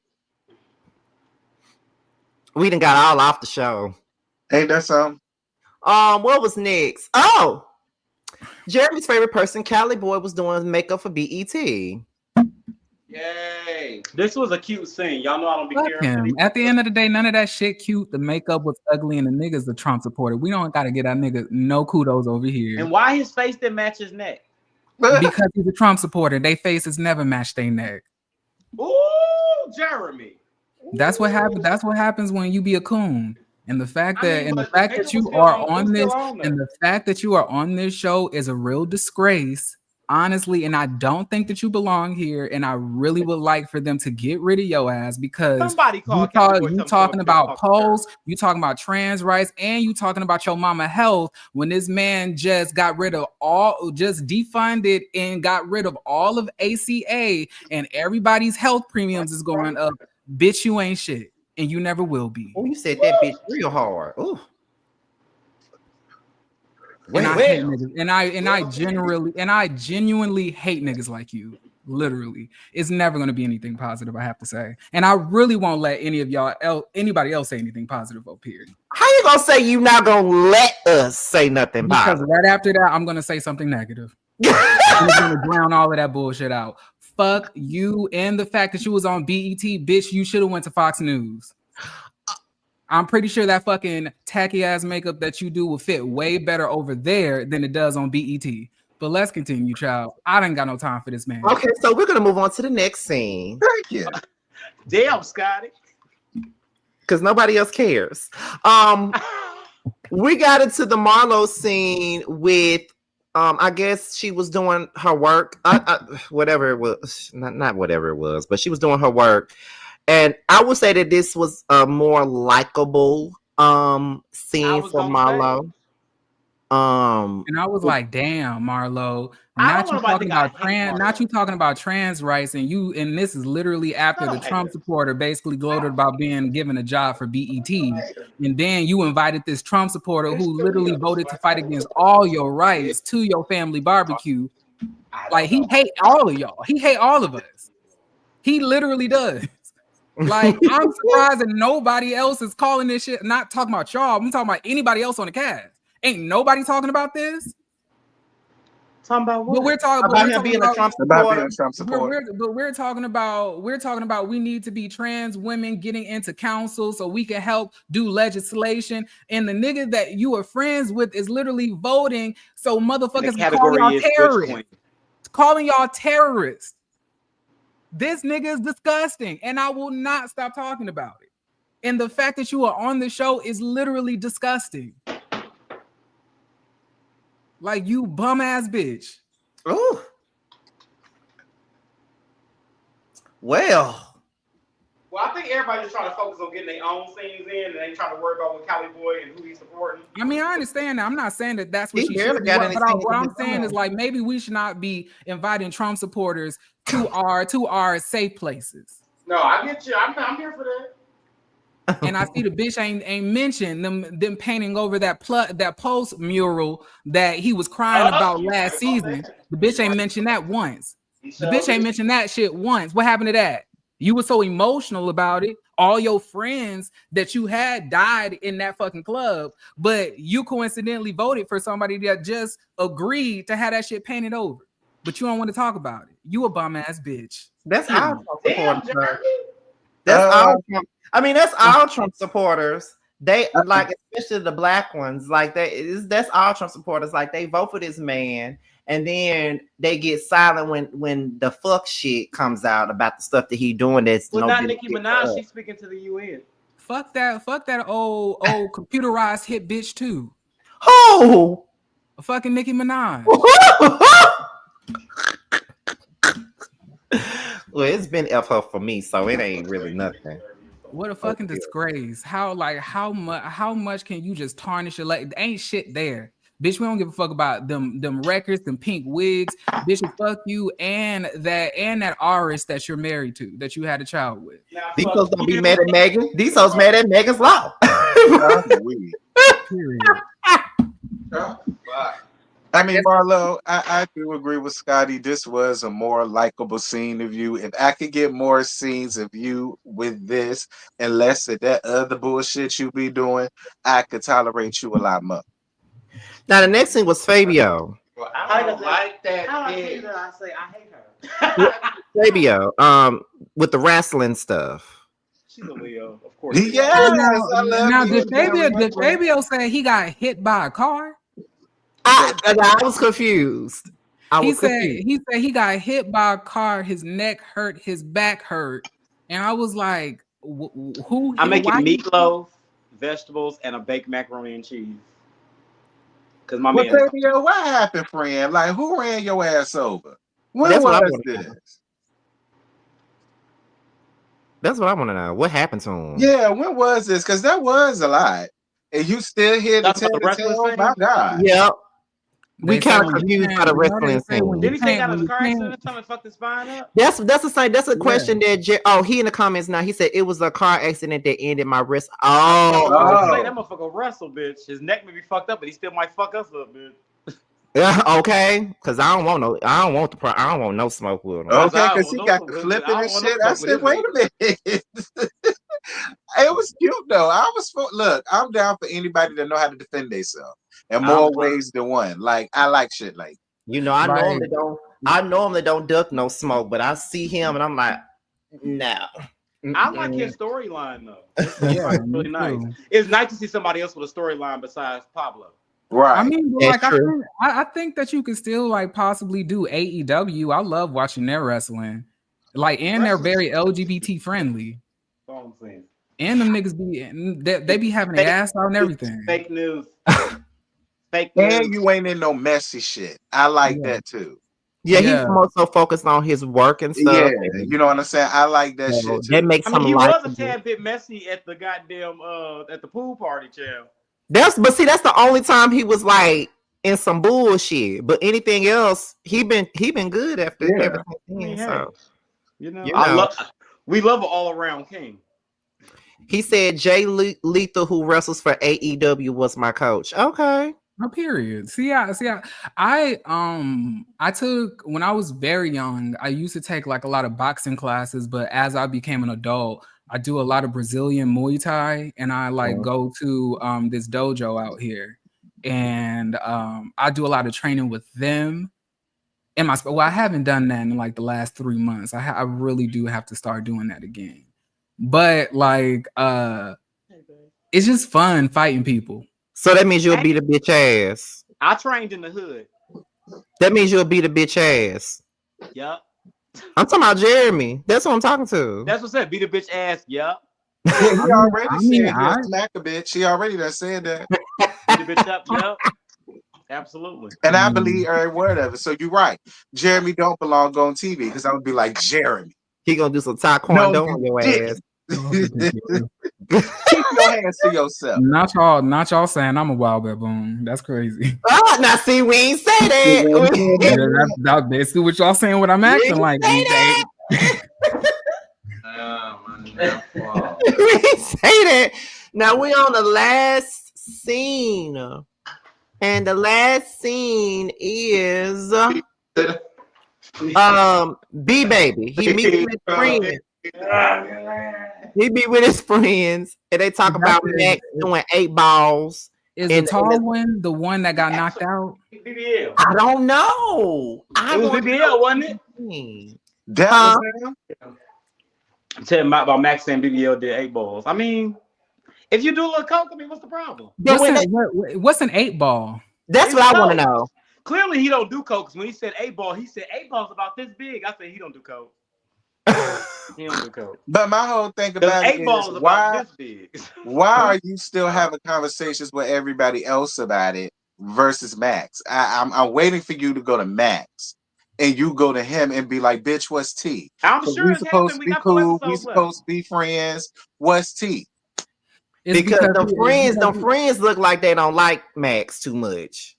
We done got all off the show. Ain't that something? What was next? Oh, Jeremy's favorite person, Cali Boy, was doing makeup for BET. Yay! This was a cute scene. Y'all know I don't be caring. At the end of the day, none of that shit cute. The makeup was ugly, and the niggas the Trump supporter. We don't gotta get that nigga no kudos over here. And why his face didn't match his neck? Because he's a Trump supporter. They faces never match their neck. Ooh, Jeremy. That's what happens. That's what happens when you be a coon. And the fact that you are on this show is a real disgrace, honestly. And I don't think that you belong here. And I really would like for them to get rid of your ass because you talking about polls, you talking about trans rights, and you talking about your mama health. When this man just defunded and got rid of all of ACA, and everybody's health premiums is going up. Bitch, you ain't shit, and you never will be. Oh, you said that bitch real hard. Ooh. I genuinely hate niggas like you. Literally, it's never gonna be anything positive. I have to say, and I really won't let anybody else say anything positive up here. How you gonna say you not gonna let us say nothing positive? Because right after that, I'm gonna say something negative. I'm gonna drown all of that bullshit out. Fuck you and the fact that you was on BET, bitch. You should have went to Fox News. I'm pretty sure that fucking tacky ass makeup that you do will fit way better over there than it does on BET. But let's continue, child. I didn't got no time for this man. Okay, so we're gonna move on to the next scene. Thank you. Damn, Scotty. Because nobody else cares. We got into the Marlo scene with. I guess she was doing her work, whatever it was, not whatever it was, but she was doing her work. And I would say that this was a more likable scene for Marlo. And I was like, damn, Marlo, not you talking about trans rights, and this is literally after the Trump supporter basically gloated about being given a job for BET, and then you invited this Trump supporter who literally voted to fight against all your rights to your family barbecue. Like he hate all of y'all. He hate all of us. He literally does. Like I'm surprised that nobody else is calling this shit. Not talking about y'all. I'm talking about anybody else on the cast. Ain't nobody talking about this. Talking about what? But we're talking about him being a Trump supporter. But we're talking about we need to be trans women getting into council so we can help do legislation. And the nigga that you are friends with is literally voting so motherfuckers can call y'all terrorists. Calling y'all terrorists. This nigga is disgusting, and I will not stop talking about it. And the fact that you are on the show is literally disgusting. Like you bum ass bitch. Ooh. Well, I think everybody's trying to focus on getting their own scenes in, and they trying to work on with Cali Boy and who he's supporting. I mean, I understand that. I'm not saying that that's what she should do. What I'm saying is like maybe we should not be inviting Trump supporters to our safe places. No, I get you. I'm here for that. And I see the bitch ain't mentioned them painting over that post mural that he was crying about last season. The bitch ain't mentioned that once. The bitch ain't mentioned that shit once. What happened to that? You were so emotional about it. All your friends that you had died in that fucking club, but you coincidentally voted for somebody that just agreed to have that shit painted over. But you don't want to talk about it. You a bum ass bitch. That's all Trump supporters. That's that's all Trump supporters. They like, especially the black ones, like that's all Trump supporters. Like they vote for this man, and then they get silent when the fuck shit comes out about the stuff that he doing. That's not Nicki Minaj. She's speaking to the UN. Fuck that old computerized hit bitch too. Who? Fucking Nicki Minaj. Well, it's been F her for me, so it ain't really nothing. What a fucking disgrace. How much can you just tarnish your leg? Ain't shit there. Bitch, we don't give a fuck about them records, them pink wigs. Bitch, fuck you and that artist that you're married to, that you had a child with. These hoes don't be mad at Megan. These hoes mad at Megan's Law. Period. I mean, Marlo, I do agree with Scotty. This was a more likable scene of you. If I could get more scenes of you with this and less of that other bullshit you be doing, I could tolerate you a lot more. Now, the next thing was Fabio. Well, I don't like that. I say I hate her. Fabio, with the wrestling stuff. She's a Leo, of course. Now, did Fabio say he got hit by a car? I was confused. He said he got hit by a car. His neck hurt. His back hurt. And I was like, who? I'm making meatloaf, vegetables, and a baked macaroni and cheese. Because my man. Fabio, what happened, friend? Like, who ran your ass over? When was this? That's what I want to know. What happened to him? Yeah, when was this? Because that was a lot. And you still here to tell the tale? My God. Yep. We kind of confused by the wrestling scene. Did he take out his car accident and tell him to fuck his spine up? That's a question that he in the comments now. He said it was a car accident that ended my wrist. That motherfucker wrestle, bitch. His neck may be fucked up, but he still might fuck us up, bitch. Yeah, okay. Because I don't want no smoke with him. Okay, because he got the flipping and shit. I said, wait a minute. It was cute though. Look, I'm down for anybody that know how to defend themselves in more ways than one. Like I like shit like. I normally don't duck no smoke, but I see him and I'm like, no. I like his storyline though. It's really nice. It's nice to see somebody else with a storyline besides Pablo. Right. I mean, like I think that you could still like possibly do AEW. I love watching their wrestling. Like, and they're very LGBT friendly. And them niggas they be having their ass out and everything. Fake news. And you ain't in no messy shit. I like that too. Yeah, he's more so focused on his work and stuff. Yeah, you know what I'm saying? I like that shit too. That makes him he was a tad bit messy at the goddamn at the pool party, child. That's the only time he was like in some bullshit. But anything else, he been good after everything. So we love an all around king. He said Jay Lethal, who wrestles for AEW, was my coach. Okay. No, period. I took, when I was very young, I used to take like a lot of boxing classes, but as I became an adult, I do a lot of Brazilian Muay Thai, and I go to this dojo out here, and I do a lot of training with them. I haven't done that in like the last 3 months. I really do have to start doing that again. But like, it's just fun fighting people. So that means you'll beat a bitch ass. I trained in the hood. That means you'll beat a bitch ass. Yep. I'm talking about Jeremy. That's what I'm talking to. That's what's that. Beat a bitch ass. Yep. He already said smack a bitch. He already done said that. Beat a bitch up. Yep. Absolutely. And I believe every word of it. So you're right. Jeremy don't belong on TV because I'm gonna be like Jeremy. He gonna do some taekwondo on your ass. Keep your hands to yourself. Not y'all saying I'm a wild baboon. That's crazy. Oh, now see, we ain't say that. That's basically what y'all saying. What I'm acting like these days. say that. Now we on the last scene, and the last scene is B Baby. He meets with his friends. He be with his friends, and they talk about Max doing 8 balls. Is the tall one the one that got knocked out? BBL. I don't know. It was BBL, wasn't it? That was him? I'm telling you about Max and BBL did 8 balls. I mean, if you do a little coke, I mean, what's the problem? What's an 8 ball? That's what I want to know. Clearly, he don't do coke. When he said 8 ball, he said 8 balls about this big. I said he don't do coke. He don't do coke. But my whole thing about it is why are you still having conversations with everybody else about it versus Max? I'm waiting for you to go to Max and you go to him and be like, bitch, what's tea? I'm sure we supposed to be cool. We supposed to be friends. What's tea? Because the friends look like they don't like Max too much.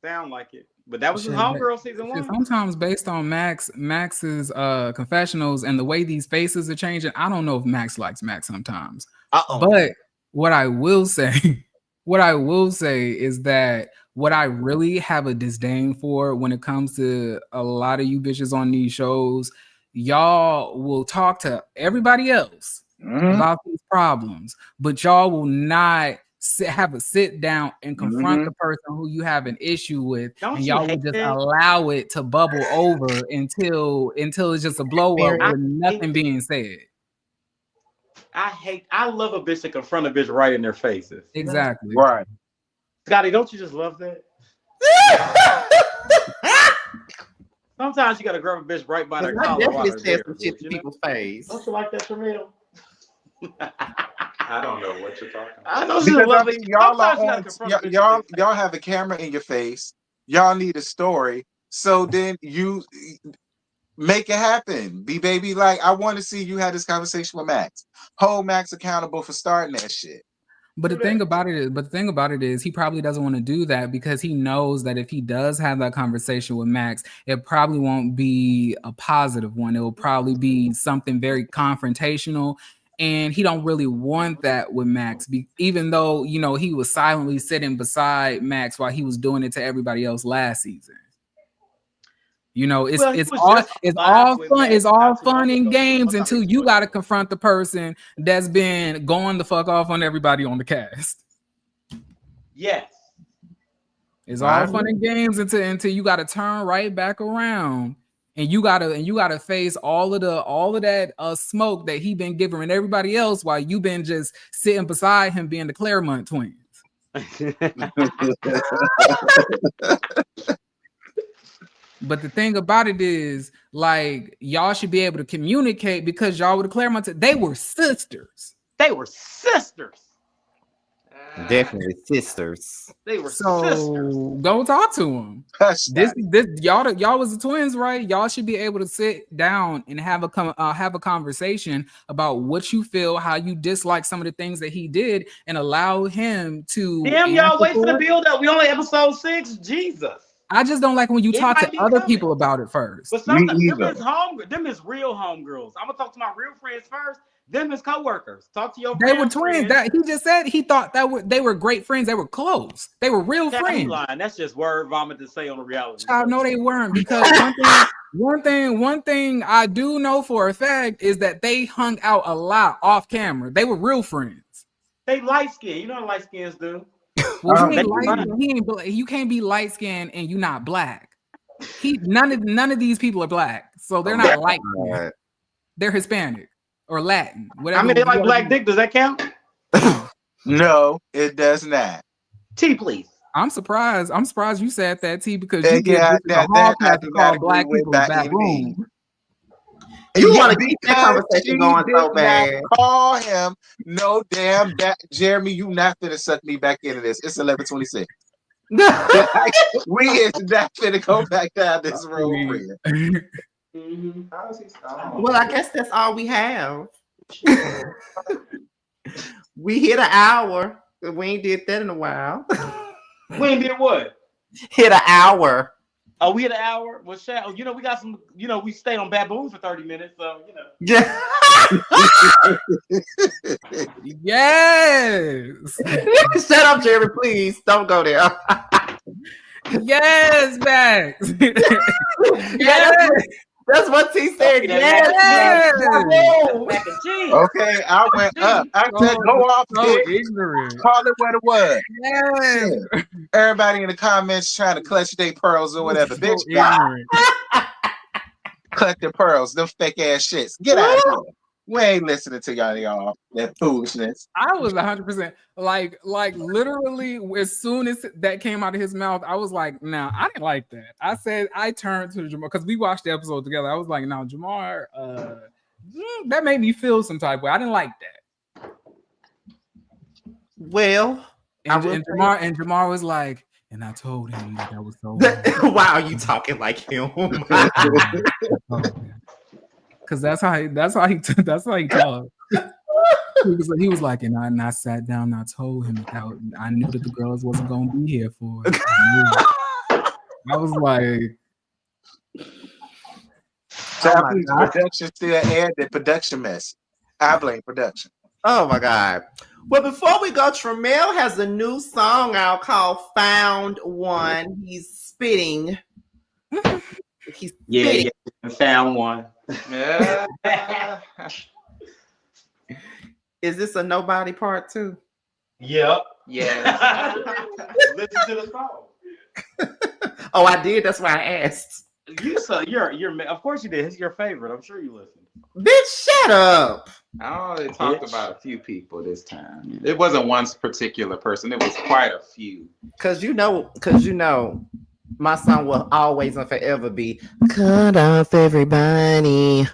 Sound like it. But that was his homegirl season 1. Sometimes based on Max's confessionals and the way these faces are changing, I don't know if Max likes Max sometimes. But what I will say is that what I really have a disdain for when it comes to a lot of you bitches on these shows, y'all will talk to everybody else about these problems, but y'all will not have a sit down and confront the person who you have an issue with, and y'all will just allow it to bubble over until it's just a blow up with nothing being said. I love a bitch to confront a bitch right in their faces. Exactly. Right. Scotty, don't you just love that? Sometimes you gotta grab a bitch right by their collar. Definitely said some shit to people's face. Don't you like that, Tramiel? I don't know what you're talking about. I know she's lovely. Y'all have a camera in your face. Y'all need a story. So then you make it happen. B Baby, like, I want to see you have this conversation with Max. Hold Max accountable for starting that shit. But the thing about it is he probably doesn't want to do that because he knows that if he does have that conversation with Max, it probably won't be a positive one. It will probably be something very confrontational. And he don't really want that with Max, even though, you know, he was silently sitting beside Max while he was doing it to everybody else last season. You know, it's all fun and games until you got to confront the person that's been going the fuck off on everybody on the cast. Yes. It's all fun and games until you got to turn right back around. And you gotta face all of that smoke that he been giving everybody else while you been just sitting beside him being the Claremont twins. But the thing about it is, like, y'all should be able to communicate because y'all were the Claremont. They were sisters. They were sisters. Definitely sisters. They were sisters. Go talk to them. This y'all was the twins, right? Y'all should be able to sit down and have a conversation about what you feel, how you dislike some of the things that he did, and allow him to. Damn, y'all wait for the build up. We only episode 6. Jesus. I just don't like when you talk to other people about it first. But them is real homegirls. I'm gonna talk to my real friends first. Them is co-workers. Talk to your friends. They were twins. That he just said he thought they were great friends. They were close. They were real friends. That's just word vomit to say on the reality. I know they weren't, because one thing I do know for a fact is that they hung out a lot off camera. They were real friends. They light skin. You know what light skins do. Well, you can't be light skinned and you not black. None of these people are black, so they're not light. They're Hispanic or Latin. Whatever. I mean, they like black dick. Does that count? No, it does not. T, please. I'm surprised you said that, T, because you get call black people baboon. You want to keep that conversation going so bad. Call him. No, damn, Jeremy, you not finna suck me back into this. It's 11:26. We is not finna go back down this road. Well, I guess that's all we have. We hit an hour. We ain't did that in a while. We ain't did what? Hit an hour. Oh, we had an hour? Well, Shaq, you know, we got some, you know, we stayed on Baboon for 30 minutes, so, you know. Yeah. Yes. Shut up, Jeremy, please. Don't go there. Yes, Max. Yes. That's what T said. Yes. Mac and cheese. Okay, I went up. I said, go off, So bitch. ignorant. Call it what it was. Yes. Shit. Everybody in the comments trying to clutch their pearls or whatever. So Bitch, ignorant. clutch their pearls. Them fake ass shits. Get out of here. We ain't listening to y'all. That foolishness. I was 100% like literally as soon as that came out of his mouth, I was like, "Nah, I didn't like that." I said, I turned to Jamar because we watched the episode together. I was like, "Now, Jamar, that made me feel some type of way. I didn't like that." Well, and Jamar was like, and I told him that was so. Why are you talking like him? Because that's how he talks. He was like, and I sat down and I told him that I knew that the girls wasn't gonna be here for it. I was like, production still aired the production mess. I blame production. Oh my God. Well, before we go, Tramel has a new song out called Found One. He's spitting. He's spitting. Yeah, found one. Yeah. Is this a nobody part two? Yep. Yeah. Listen to the song. Oh, I did. That's why I asked. You're of course you did. It's your favorite. I'm sure you listened. Bitch, shut up. I only talked about a few people this time. It wasn't one particular person. It was quite a few. Cause you know, my song will always and forever be cut off everybody.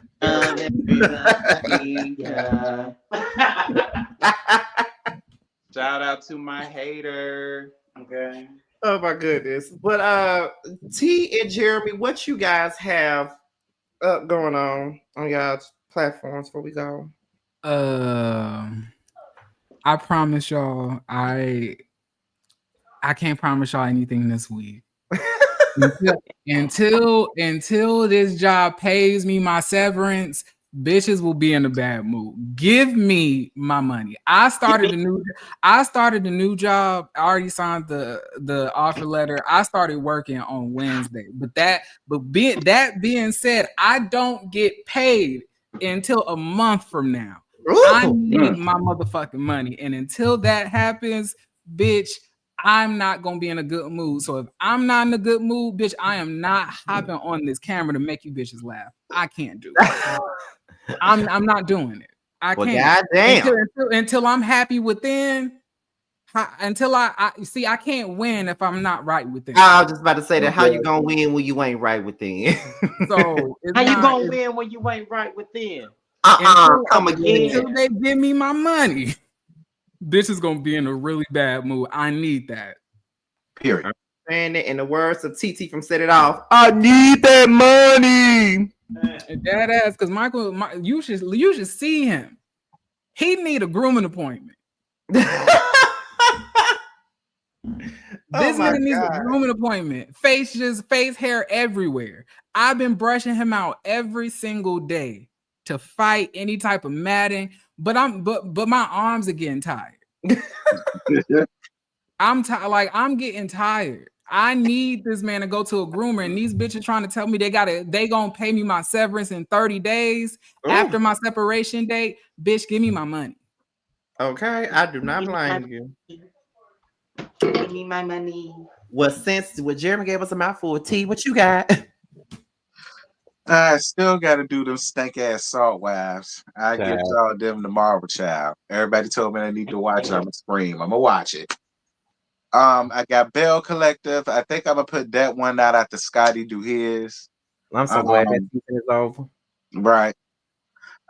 Shout out to my hater. Okay. Oh my goodness. But T and Jeremy, what you guys have going on y'all's platforms before we go? I promise y'all, I can't promise y'all anything this week. until this job pays me my severance, bitches will be in a bad mood. Give me my money. I started a new job. I already signed the offer letter. I started working on Wednesday. But that being said, I don't get paid until a month from now. Ooh. I need my motherfucking money. And until that happens, bitch, I'm not gonna be in a good mood. So if I'm not in a good mood, bitch, I am not hopping on this camera to make you bitches laugh. I can't do it. I'm not doing it. I can't. Goddamn. Until I'm happy within. Until I see, I can't win if I'm not right within. I was just about to say that. How you gonna win when you ain't right within? So how you gonna win when you ain't right within? Come again. Until they give me my money. Bitch is gonna be in a really bad mood. I need that. Period. And in the words of TT from Set It Off, I need that money. And that ass, because you should see him. He need a grooming appointment. This nigga needs a grooming appointment. Face hair everywhere. I've been brushing him out every single day to fight any type of matting, but my arms are getting tired. I'm getting tired. I need this man to go to a groomer, and these bitches trying to tell me they gonna pay me my severance in 30 days after my separation date. Bitch, give me my money. Okay, I do not blame you. Give me my money. Well, since Jeremy gave us a mouthful of tea, what you got? I still got to do them stank ass salt wives. I get y'all them tomorrow, child. Everybody told me I need to watch it. I'm gonna scream. I'm gonna watch it. I got Bell Collective. I think I'm gonna put that one out after Scotty do his. I'm so glad that season is over. Right.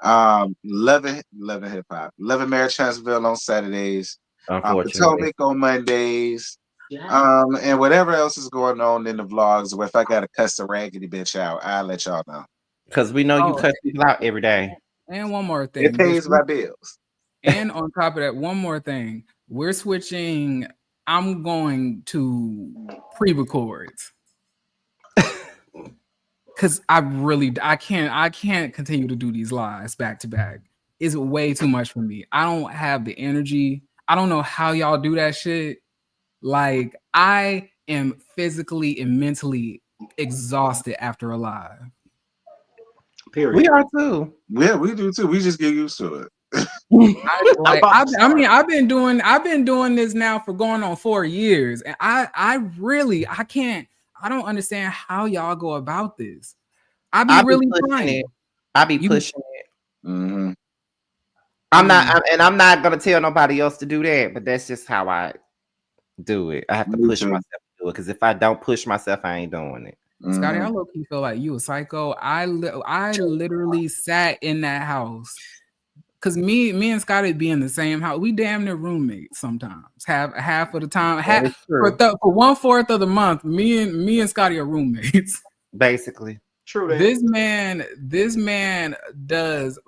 Love it hip hop. Love it Mary Chancellorville on Saturdays. Potomac on Mondays. Yeah. And whatever else is going on in the vlogs, or if I gotta cuss a raggedy bitch out, I'll let y'all know. Because we know you cuss people out every day. And one more thing. It pays my bills. And on top of that, one more thing. We're switching. I'm going to pre-records. because I can't continue to do these lives back to back. It's way too much for me. I don't have the energy. I don't know how y'all do that shit. Like, I am physically and mentally exhausted after a live. Period. We are too. Yeah, we do too. We just get used to it. I've been doing this now for going on 4 years, and I don't understand how y'all go about this. I be really trying. I be pushing it. Mm-hmm. I'm not gonna tell nobody else to do that, but that's just how I do it. I have to push myself to do it, because if I don't push myself, I ain't doing it. Scotty, I low-key feel like you a psycho. I literally sat in that house because me and Scotty be in the same house. We damn near roommates sometimes. Half of the time, for 1/4 of the month, me and Scotty are roommates. Basically, true. That. This man does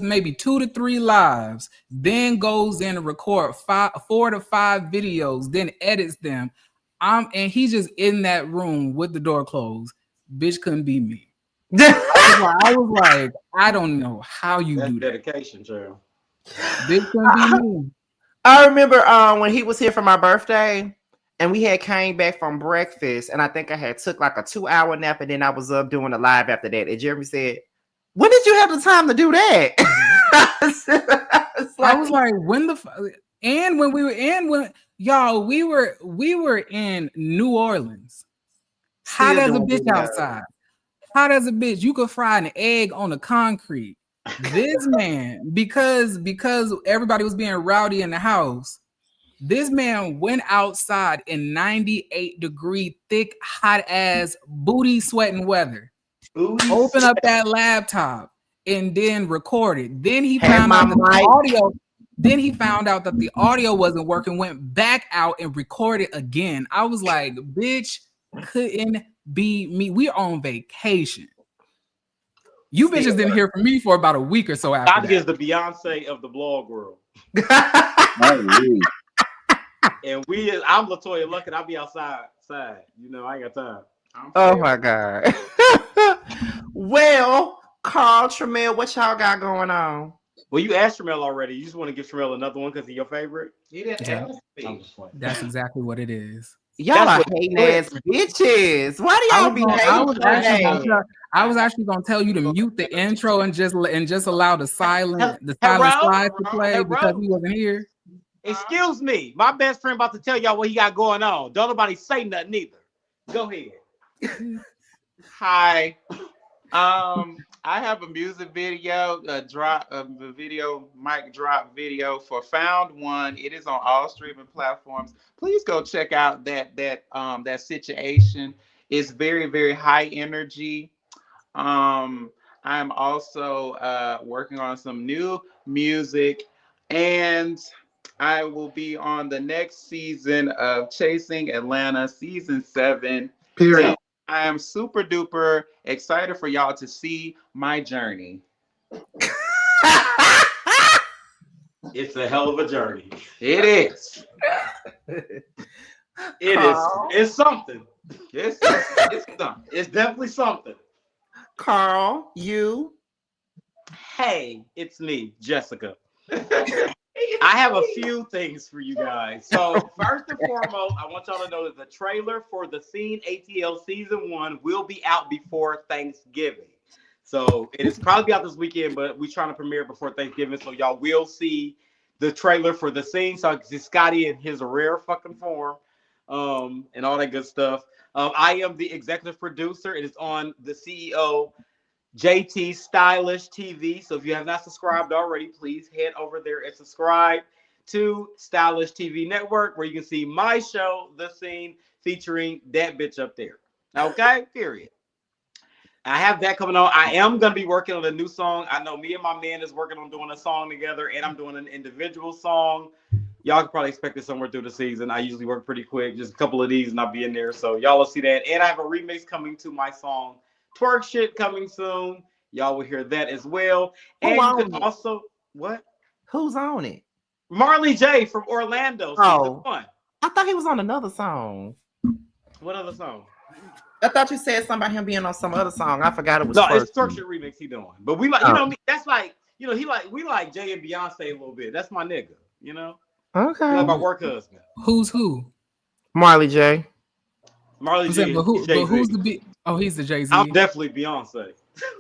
maybe 2 to 3 lives, then goes in and record 4 to 5 videos, then edits them. And he's just in that room with the door closed. Bitch couldn't be me. I was like, I don't know how you do that. Dedication, Cheryl. Bitch couldn't be me. I remember when he was here for my birthday, and we had came back from breakfast, and I think I had took like a 2-hour nap, and then I was up doing a live after that. And Jeremy said, "When did you have the time to do that?" I was like, we were in New Orleans. Hot as a bitch outside. Hot as a bitch. You could fry an egg on the concrete. This man, because everybody was being rowdy in the house, this man went outside in 98-degree, thick, hot ass, booty sweating weather. Open up that laptop and then recorded. Then he found out that the audio. Then he found out that the audio wasn't working, went back out and recorded again. I was like, bitch, couldn't be me. We're on vacation. You bitches didn't hear from me for about a week or so after that. That is the Beyonce of the blog world. And I'm Latoya Luckett. I'll be outside. You know, I ain't got time. Oh my God. Well, Carl, Tremel, what y'all got going on? Well, you asked Tremel already. You just want to give Tremel another one because he's your favorite? He didn't ask me. That's exactly what it is. Y'all are hating ass bitches. Why do y'all be hating? I was actually gonna tell you to mute the intro and just allow the silent slide to play because he wasn't here. Excuse me, my best friend about to tell y'all what he got going on. Don't nobody say nothing either. Go ahead. Hi. I have a music video, mic drop video for Found One. It is on all streaming platforms. Please go check out that situation. It's very, very high energy. I'm also working on some new music, and I will be on the next season of Chasing Atlanta, season 7. Period. So I am super duper excited for y'all to see my journey. It's a hell of a journey. It is. It's something. It's something. It's definitely something. Carl, you. Hey, it's me, Jessica. I have a few things for you guys. So first and foremost, I want y'all to know that the trailer for The Scene ATL Season 1 will be out before Thanksgiving. So it is probably out this weekend, but we're trying to premiere it before Thanksgiving. So y'all will see the trailer for The Scene. So I can see Scotty in his rare fucking form and all that good stuff. I am the executive producer. It is on the CEO JT Stylish TV. So if you have not subscribed already, please head over there and subscribe to Stylish TV Network, where you can see my show, The Scene, featuring that bitch up there. Okay, period. I have that coming on. I am going to be working on a new song. I know me and my man is working on doing a song together, and I'm doing an individual song. Y'all can probably expect it somewhere through the season. I usually work pretty quick, just a couple of these and I'll be in there. So y'all will see that. And I have a remix coming to my song Twerk Shit coming soon. Y'all will hear that as well. And you can also, what? Who's on it? Marley J from Orlando. Season 1. I thought he was on another song. What other song? I thought you said something about him being on some other song. I forgot it was. No, first. it's structured remix he doing. But we like, you know, that's like, you know, we like Jay and Beyonce a little bit. That's my nigga, you know. Okay. Like my work husband. Who's who? Marley J. Marley J. But who's the B? Oh, he's the Jay-Z. I'm definitely Beyonce.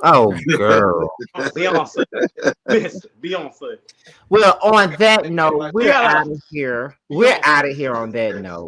Oh, girl. Beyonce. Beyonce. Well, on that note, we're out of here. We're out of here on that note.